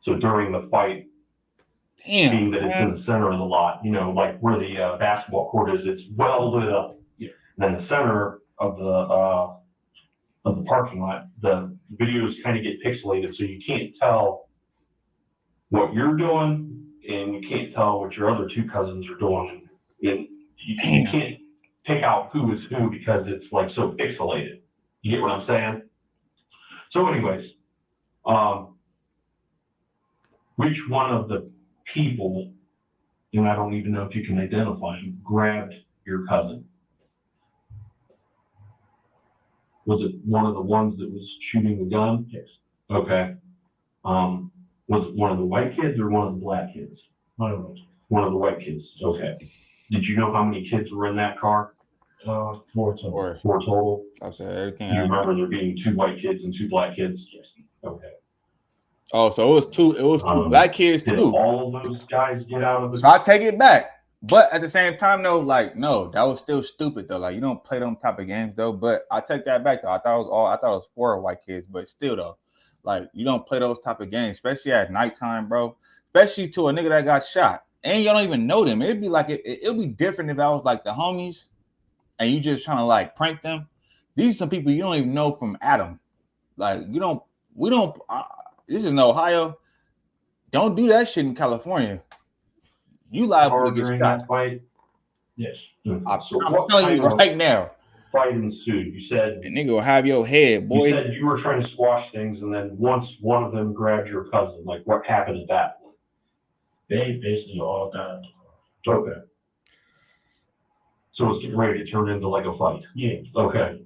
So during the fight. Being that it's in the center of the lot, you know, like where the basketball court is, it's well lit up. Yeah. And then the center of the parking lot, the videos kind of get pixelated, so you can't tell what you're doing, and you can't tell what your other 2 cousins are doing. And you can't pick out who is who because it's like so pixelated. You get what I'm saying? So, anyways, which one of the people, and I don't even know if you can identify him, grabbed your cousin? Was it one of the ones that was shooting the gun? Yes. Okay. Was it one of the white kids or one of the black kids? One of the white kids. Okay. Did you know how many kids were in that car? 4 total. 4 total? Okay, everything. Do you remember there being 2 white kids and 2 black kids? Yes. Okay. Oh, so it was two black kids too. Did all of those guys get out of the? So I take it back, but at the same time, though, like, no, that was still stupid though. Like, you don't play them type of games though. But I take that back though. I thought it was 4 white kids, but still though, like, you don't play those type of games, especially at nighttime, bro. Especially to a nigga that got shot and y'all don't even know them. It'd be like it'll be different if I was like the homies and you just trying to like prank them. These are some people you don't even know from Adam. Like we don't. This is in Ohio. Don't do that shit in California. You liable to get during shot. that fight? Yes. I'm what telling kind you of right now. fight ensued? You said And nigga will have your head, boy. you said you were trying to squash things, and then once one of them grabbed your cousin, like what happened at that point? They basically all got into the car. Okay. So it's getting ready to turn into like a fight. Yeah. Okay.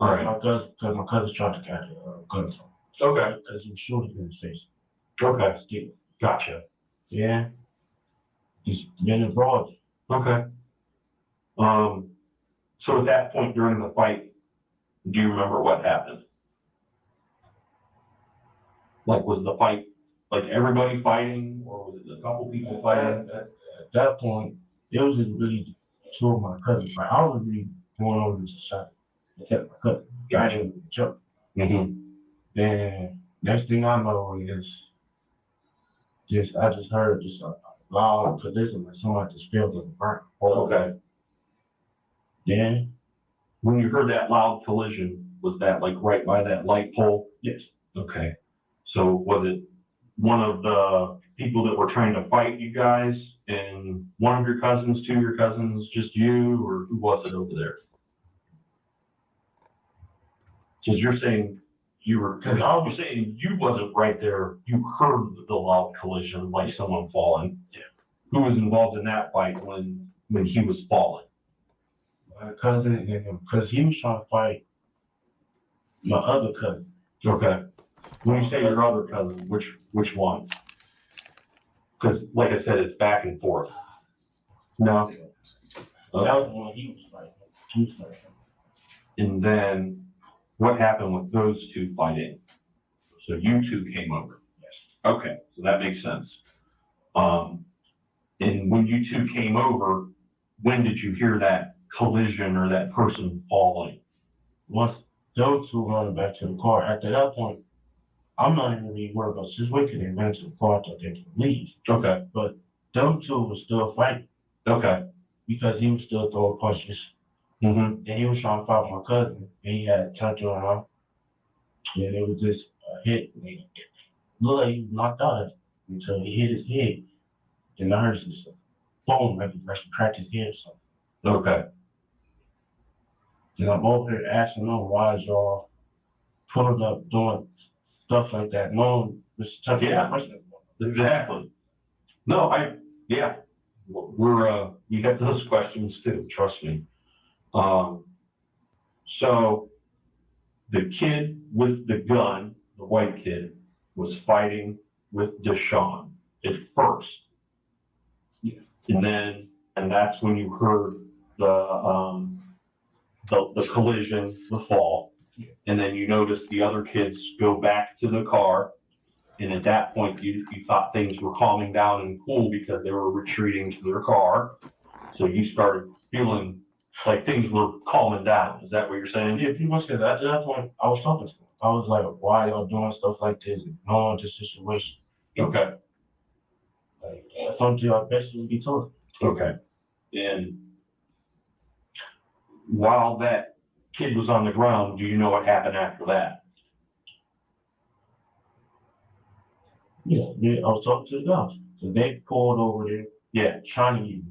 All right. Because my cousin tried to catch a gun from Okay. because he was shooting in the face. Okay. Still. Gotcha. Yeah. He's been abroad. Okay. So at that point during the fight, do you remember what happened? Like, was the fight like everybody fighting, or was it a couple people fighting? At that point, it was just really two of my cousins. Like, I was really going over to shot and kept my cousin. I didn't jump. Mm-hmm. And next thing I know is I just heard just a loud collision, like somebody just fell to the ground. Okay. Then, When you heard that loud collision, was that like right by that light pole? yes, Okay. So was it one of the people that were trying to fight you guys, and one of your cousins, two of your cousins, just you, or who was it over there? Because you're saying you're saying you wasn't right there. You heard the loud collision, like someone falling. Yeah. Who was involved in that fight when he was falling? my cousin and him, because he was trying to fight my other cousin. Okay. When you say your other cousin, which one? Because like I said, it's back and forth. No. That was the one he was fighting. And then what happened with those two fighting? So you two came over. Yes. Okay, so that makes sense. And when you two came over, when did you hear that collision or that person falling? Once those two running back to the car, after that point, I'm not even really worried about this wicked. They ran to the car till they could leave. Okay. But them two was still fighting Okay. because he was still throwing punches. Mm-hmm. And he was trying to fight my cousin, and he had turned around. And it was just a hit. And he looked like he was knocked out until he hit his head. And I heard this boom, like he cracked his head or something. Okay. And I'm over here asking them, why is y'all pulling up doing stuff like that? No, this type Yeah. of question. Exactly. No, yeah. We got those questions too, trust me. So the kid with the gun, the white kid, was fighting with Deshaun at first. Yeah. And that's when you heard the collision, the fall. Yeah. And then you noticed the other kids go back to the car. And at that point, you thought things were calming down and cool because they were retreating to their car. So you started feeling like things were calming down. Is that what you're saying? Yeah, pretty much, because at that point, I was talking to him. I was like, why y'all doing stuff like this, knowing this situation? Okay. Like, that's something I best would be told. Okay. And while that kid was on the ground, do you know what happened after that? Yeah, I was talking to the guys. So they pulled over there, Yeah. trying to get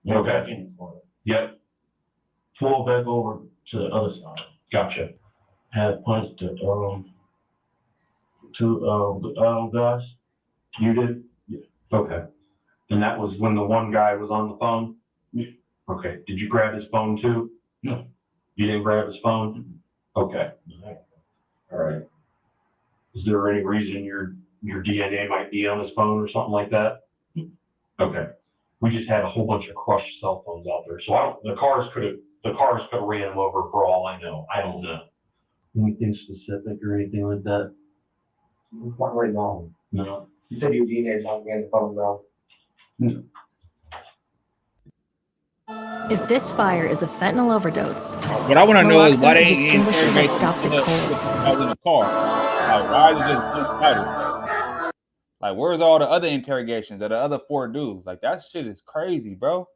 me. Okay. Back in the car. Yep. Pulled back over to the other side. Gotcha. Had punched the two guys. You did? Yeah. Okay. And that was when the one guy was on the phone? Yeah. Okay. Did you grab his phone too? No. You didn't grab his phone? Okay. All right. Is there any reason your DNA might be on his phone or something like that? Okay. We just had a whole bunch of crushed cell phones out there. So the cars could have ran him over for all I know. I don't know. Anything specific or anything like that? Not right now. No. You said your DNA is not getting the phone though. If this fire is a fentanyl overdose, What I want to know is why naloxone they is the ain't extinguisher that interrogating stops it the cold. guys in the car. Like, why is it just one spider? Like, where's all the other interrogations of the other 4 dudes? Like, that shit is crazy, bro.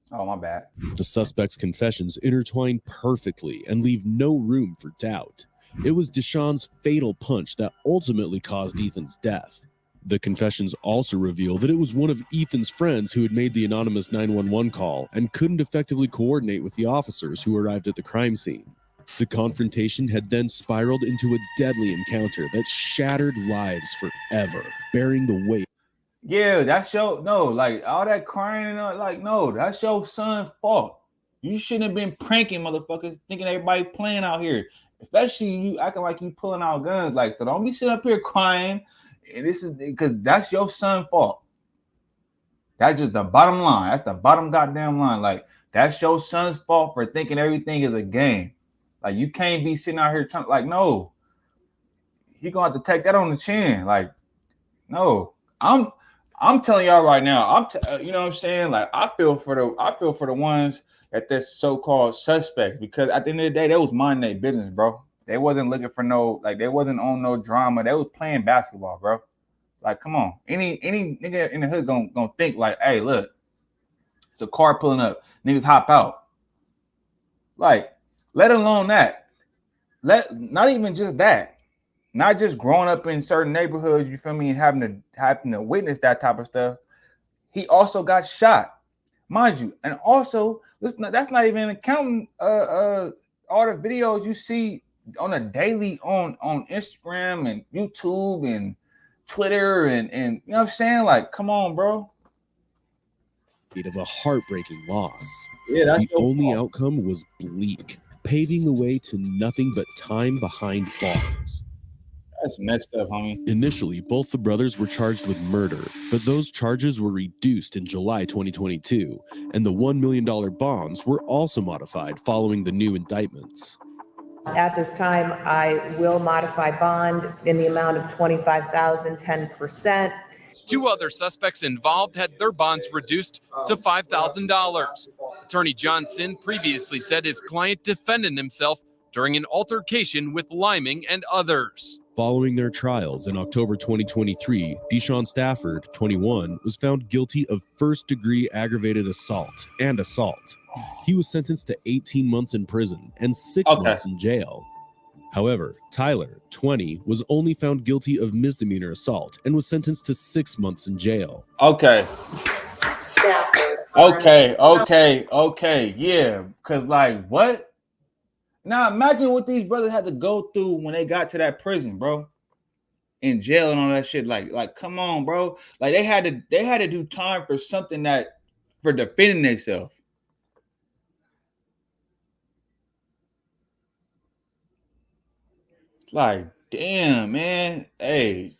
Oh, my bad. The suspect's confessions intertwine perfectly and leave no room for doubt. It was Deshaun's fatal punch that ultimately caused Ethan's death. The confessions also reveal that it was one of Ethan's friends who had made the anonymous 911 call and couldn't effectively coordinate with the officers who arrived at the crime scene. The confrontation had then spiraled into a deadly encounter that shattered lives forever, bearing the weight. Yeah, that's your like all that crying and all, like, no, that's your son's fault. You shouldn't have been pranking motherfuckers, thinking everybody playing out here, especially you acting like you pulling out guns. Like, so don't be sitting up here crying. And this is because that's your son's fault. That's just the bottom line. That's the bottom goddamn line. Like, that's your son's fault for thinking everything is a game. Like, you can't be sitting out here trying, like, no, you're gonna have to take that on the chin. Like, no, I'm telling y'all right now, you know what I'm saying? Like, I feel for the ones that this so-called suspects, because at the end of the day, they was minding their business, bro. They wasn't looking for no, like, they wasn't on no drama. They was playing basketball, bro. Like, come on. Any nigga in the hood gonna think like, hey, look, it's a car pulling up, niggas hop out. Like, let alone that. Not even just that. Not just growing up in certain neighborhoods, you feel me, and having to witness that type of stuff. He also got shot, mind you, and also that's not even accounting all the videos you see on a daily on Instagram and YouTube and Twitter and you know what I'm saying? Like, come on, bro. Of a heartbreaking loss. Yeah, that's the only outcome was bleak, paving the way to nothing but time behind bars. That's messed up, homie. Initially, both the brothers were charged with murder, but those charges were reduced in July 2022, and the $1 million bonds were also modified following the new indictments. At this time, I will modify bond in the amount of $25,000, 10%. 2 other suspects involved had their bonds reduced to $5,000. Attorney John Sin previously said his client defended himself during an altercation with Liming and others. Following their trials in October 2023, Deshaun Stafford, 21, was found guilty of first-degree aggravated assault and assault. He was sentenced to 18 months in prison and 6 months in jail. However, Tyler, 20, was only found guilty of misdemeanor assault and was sentenced to 6 months in jail. Okay. Okay. Yeah. Because, like, what? Now, imagine what these brothers had to go through when they got to that prison, bro. In jail and all that shit. Like, come on, bro. Like, they had to do time for something for defending themselves. Like, damn, man. Hey,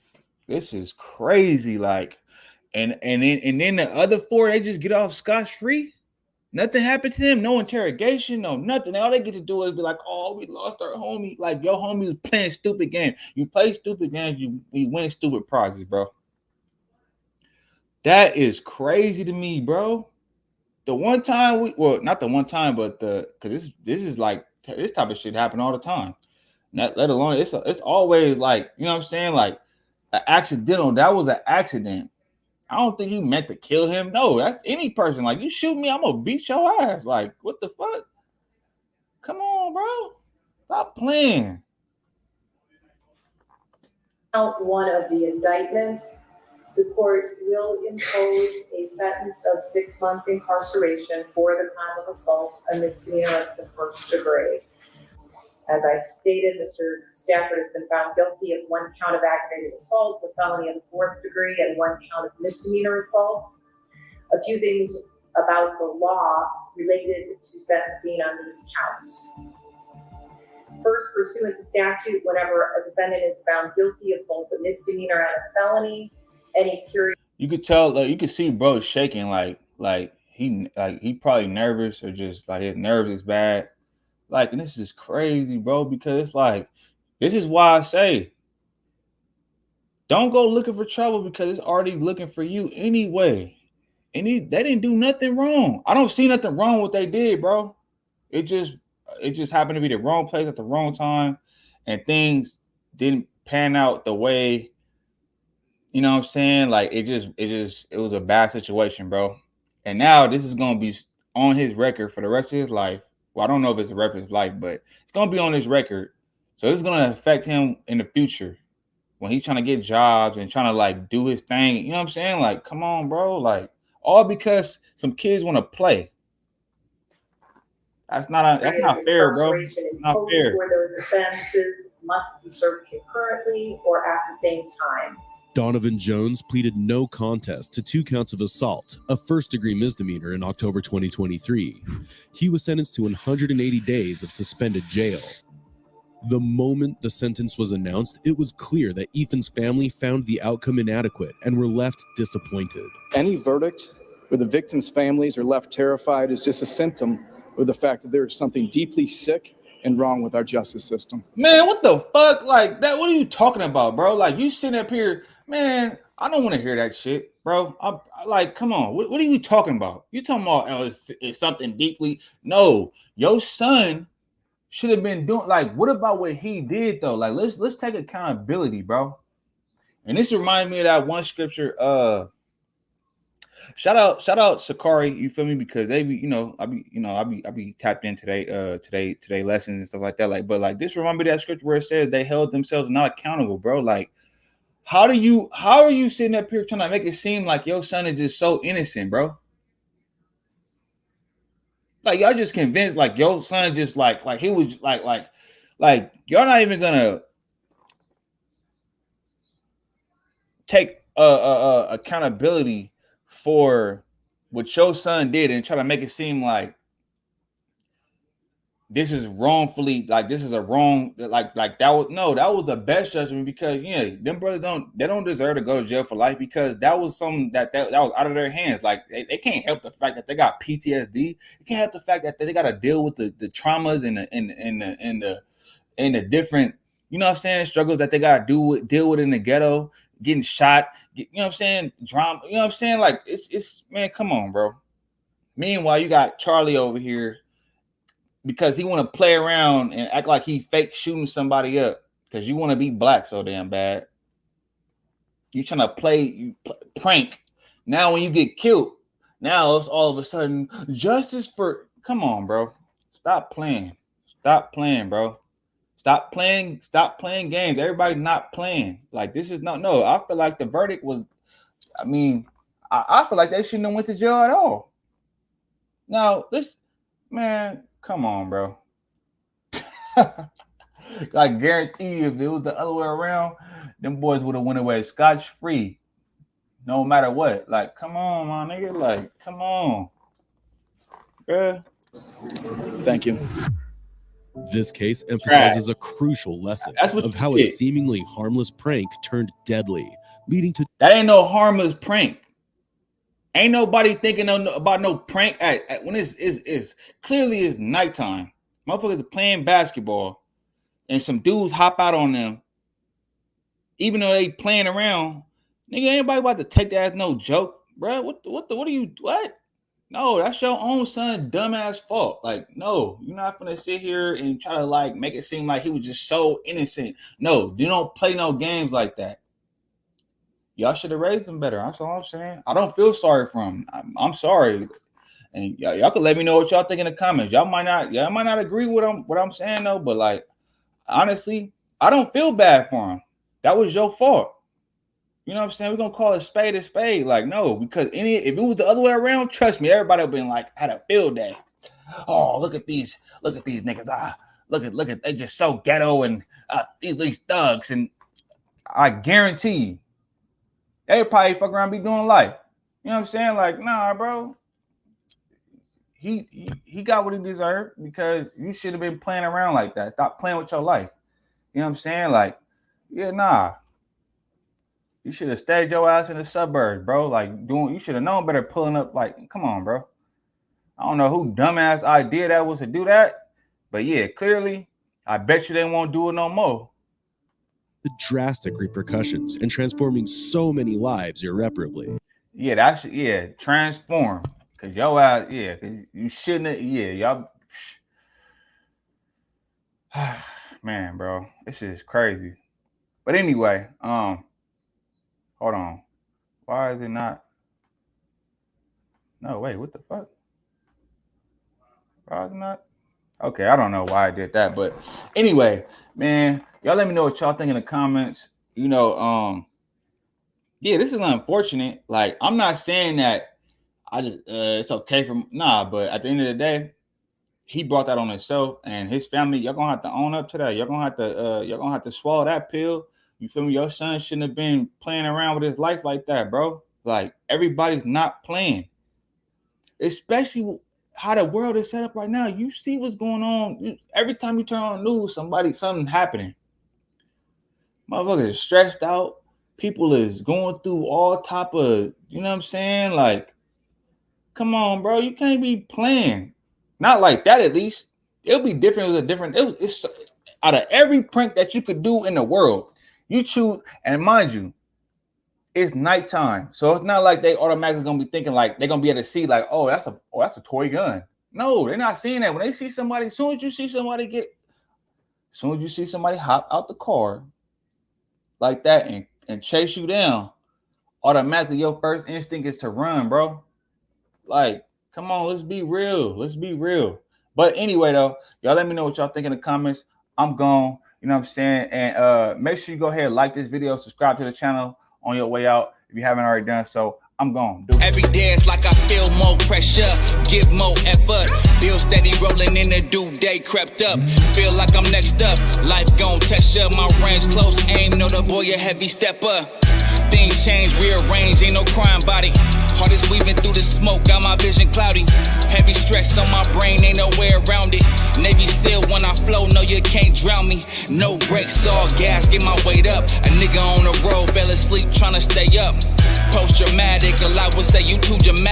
this is crazy. Like, and then the other 4, they just get off scotch-free. Nothing happened to them. No interrogation. No nothing. All they get to do is be like, "Oh, we lost our homie." Like, your homie was playing stupid games. You play stupid games, you win stupid prizes, bro. That is crazy to me, bro. The one time not the one time, but because this is like this type of shit happen all the time. Not let alone it's always like, you know what I'm saying, like an accidental. That was an accident. I don't think he meant to kill him. No, that's any person. Like, you shoot me, I'm gonna beat your ass. Like, what the fuck? Come on, bro. Stop playing. Count 1 of the indictment, the court will impose a sentence of 6 months incarceration for the crime of assault, a misdemeanor of the first degree. As I stated, Mr. Stafford has been found guilty of 1 count of aggravated assault, a felony of the 4th degree, and 1 count of misdemeanor assault. A few things about the law related to sentencing on these counts. First, pursuant to statute, whenever a defendant is found guilty of both a misdemeanor and a felony, any period. You could tell, like, you could see bro shaking, like he probably nervous, or just like his nerves is bad. Like, and this is crazy, bro, because it's like, this is why I say, don't go looking for trouble, because it's already looking for you anyway. And they didn't do nothing wrong. I don't see nothing wrong with what they did, bro. It just happened to be the wrong place at the wrong time, and things didn't pan out the way, you know what I'm saying? Like it was a bad situation, bro. And now this is gonna be on his record for the rest of his life. Well, I don't know if it's a rest of his life, but it's gonna be on his record. So it's gonna affect him in the future when he's trying to get jobs and trying to like do his thing. You know what I'm saying? Like, come on, bro. Like, all because some kids want to play. That's not fair, bro. Incarceration Not imposed fair. for those offenses must be served concurrently or at the same time. Donovan Jones pleaded no contest to 2 counts of assault, a first-degree misdemeanor, in October 2023. He was sentenced to 180 days of suspended jail. The moment the sentence was announced, it was clear that Ethan's family found the outcome inadequate and were left disappointed. Any verdict where the victims' families are left terrified is just a symptom of the fact that there is something deeply sick and wrong with our justice system. Man, what the fuck? Like that? What are you talking about, bro? Like you sitting up here, man. I don't want to hear that shit, bro. I like, come on. What are you talking about? You talking about it's something deeply? No, your son should have been doing. Like, what about what he did though? Like, let's take accountability, bro. And this reminds me of that one scripture. Shout out Sakari, you feel me? Because they be, I be tapped in today lessons and stuff like that. Like, but like this remind me of that scripture where it says they held themselves not accountable, bro. Like, how are you sitting up here trying to make it seem like your son is just so innocent, bro? Like y'all just convinced like your son just like he was like y'all not even gonna take accountability for what your son did and try to make it seem like this is wrongfully, like this is a wrong, like that was the best judgment, because them brothers don't deserve to go to jail for life, because that was something that was out of their hands. Like they can't help the fact that they got PTSD. They can't help the fact that they got to deal with the traumas and the different, you know what I'm saying, struggles that they got to deal with in the ghetto, getting shot, you know what I'm saying, drama, you know what I'm saying? Like it's man, come on, bro. Meanwhile, you got Charlie over here because he want to play around and act like he fake shooting somebody up because you want to be black so damn bad. You trying to prank. Now when you get killed, now it's all of a sudden justice for. Come on, bro. Stop playing. Stop playing, bro. Stop playing games. Everybody not playing. Like this is no. I feel like the verdict was. I mean, I feel like they shouldn't have went to jail at all. Now this man. Come on, bro. I guarantee you, if it was the other way around, them boys would have went away scotch-free, no matter what. Like, come on, my nigga. Like, come on. Bruh. Thank you. This case emphasizes a crucial lesson of how a seemingly harmless prank turned deadly, leading to... That ain't no harmless prank. Ain't nobody thinking about no prank at when it's clearly it's nighttime. Motherfuckers are playing basketball and some dudes hop out on them. Even though they playing around, nigga, ain't nobody about to take that as no joke, bro. What are you, what? No, that's your own son's dumbass fault. Like, no, you're not gonna sit here and try to like make it seem like he was just so innocent. No, you don't play no games like that. Y'all should have raised him better. That's all I'm saying. I don't feel sorry for him. I'm sorry. And y'all can let me know what y'all think in the comments. Y'all might not agree with what I'm saying though, but like honestly, I don't feel bad for him. That was your fault. You know what I'm saying? We're gonna call a spade a spade. Like, no, because if it was the other way around, trust me, everybody would have been like, had a field day. Oh, look at these niggas. Look at they just so ghetto and these thugs. And I guarantee you, they probably fuck around and be doing life. You know what I'm saying? Like, nah, bro. He got what he deserved because you should have been playing around like that. Stop playing with your life. You know what I'm saying? Like, yeah, nah. You should have stayed your ass in the suburbs, bro. Like, you should have known better pulling up. Like, come on, bro. I don't know who dumbass idea that was to do that. But yeah, clearly, I bet you they won't do it no more. The drastic repercussions and transforming so many lives irreparably. Yeah, transform. Cause your ass, cause you shouldn't have, y'all. Man, bro, this is crazy. But anyway, hold on. Why is it not? No, wait, what the fuck? Why is it not? Okay, I don't know why I did that, but anyway, man, y'all let me know what y'all think in the comments. You know, yeah, this is unfortunate. Like, I'm not saying that I just it's okay for but at the end of the day, he brought that on himself and his family. Y'all gonna have to own up to that. Y'all gonna have to swallow that pill. You feel me? Your son shouldn't have been playing around with his life like that, bro. Like, everybody's not playing, especially how the world is set up right now. You see what's going on. Every time you turn on the news, something happening. Motherfuckers is stressed out. People is going through all type of, you know what I'm saying? Like, come on, bro. You can't be playing. Not like that, at least. It'll be different. It's out of every prank that you could do in the world, you choose, and mind you, it's nighttime. So it's not like they automatically gonna be thinking like they're gonna be able to see, like, oh, that's a toy gun. No, they're not seeing that. When they see somebody, as soon as you see somebody hop out the car like that and chase you down, automatically your first instinct is to run, bro. Like, come on, let's be real. Let's be real. But anyway, though, y'all let me know what y'all think in the comments. I'm gone. You know what I'm saying? And make sure you go ahead and like this video, subscribe to the channel on your way out if you haven't already done so. I'm gone. Every day it's like I feel more pressure, give more effort. Bill steady rolling in the due day crept up. Feel like I'm next up. Life gon' test ya. My range close aim. Know the boy a heavy stepper. Things change, rearrange. Ain't no crime body. Heart is weaving through the smoke. Got my vision cloudy. Heavy stress on my brain. Ain't no way around it. Navy SEAL when I flow. No, you can't drown me. No brakes, all gas. Get my weight up. A nigga on the road fell asleep trying to stay up. Post dramatic. A lot would say you too dramatic.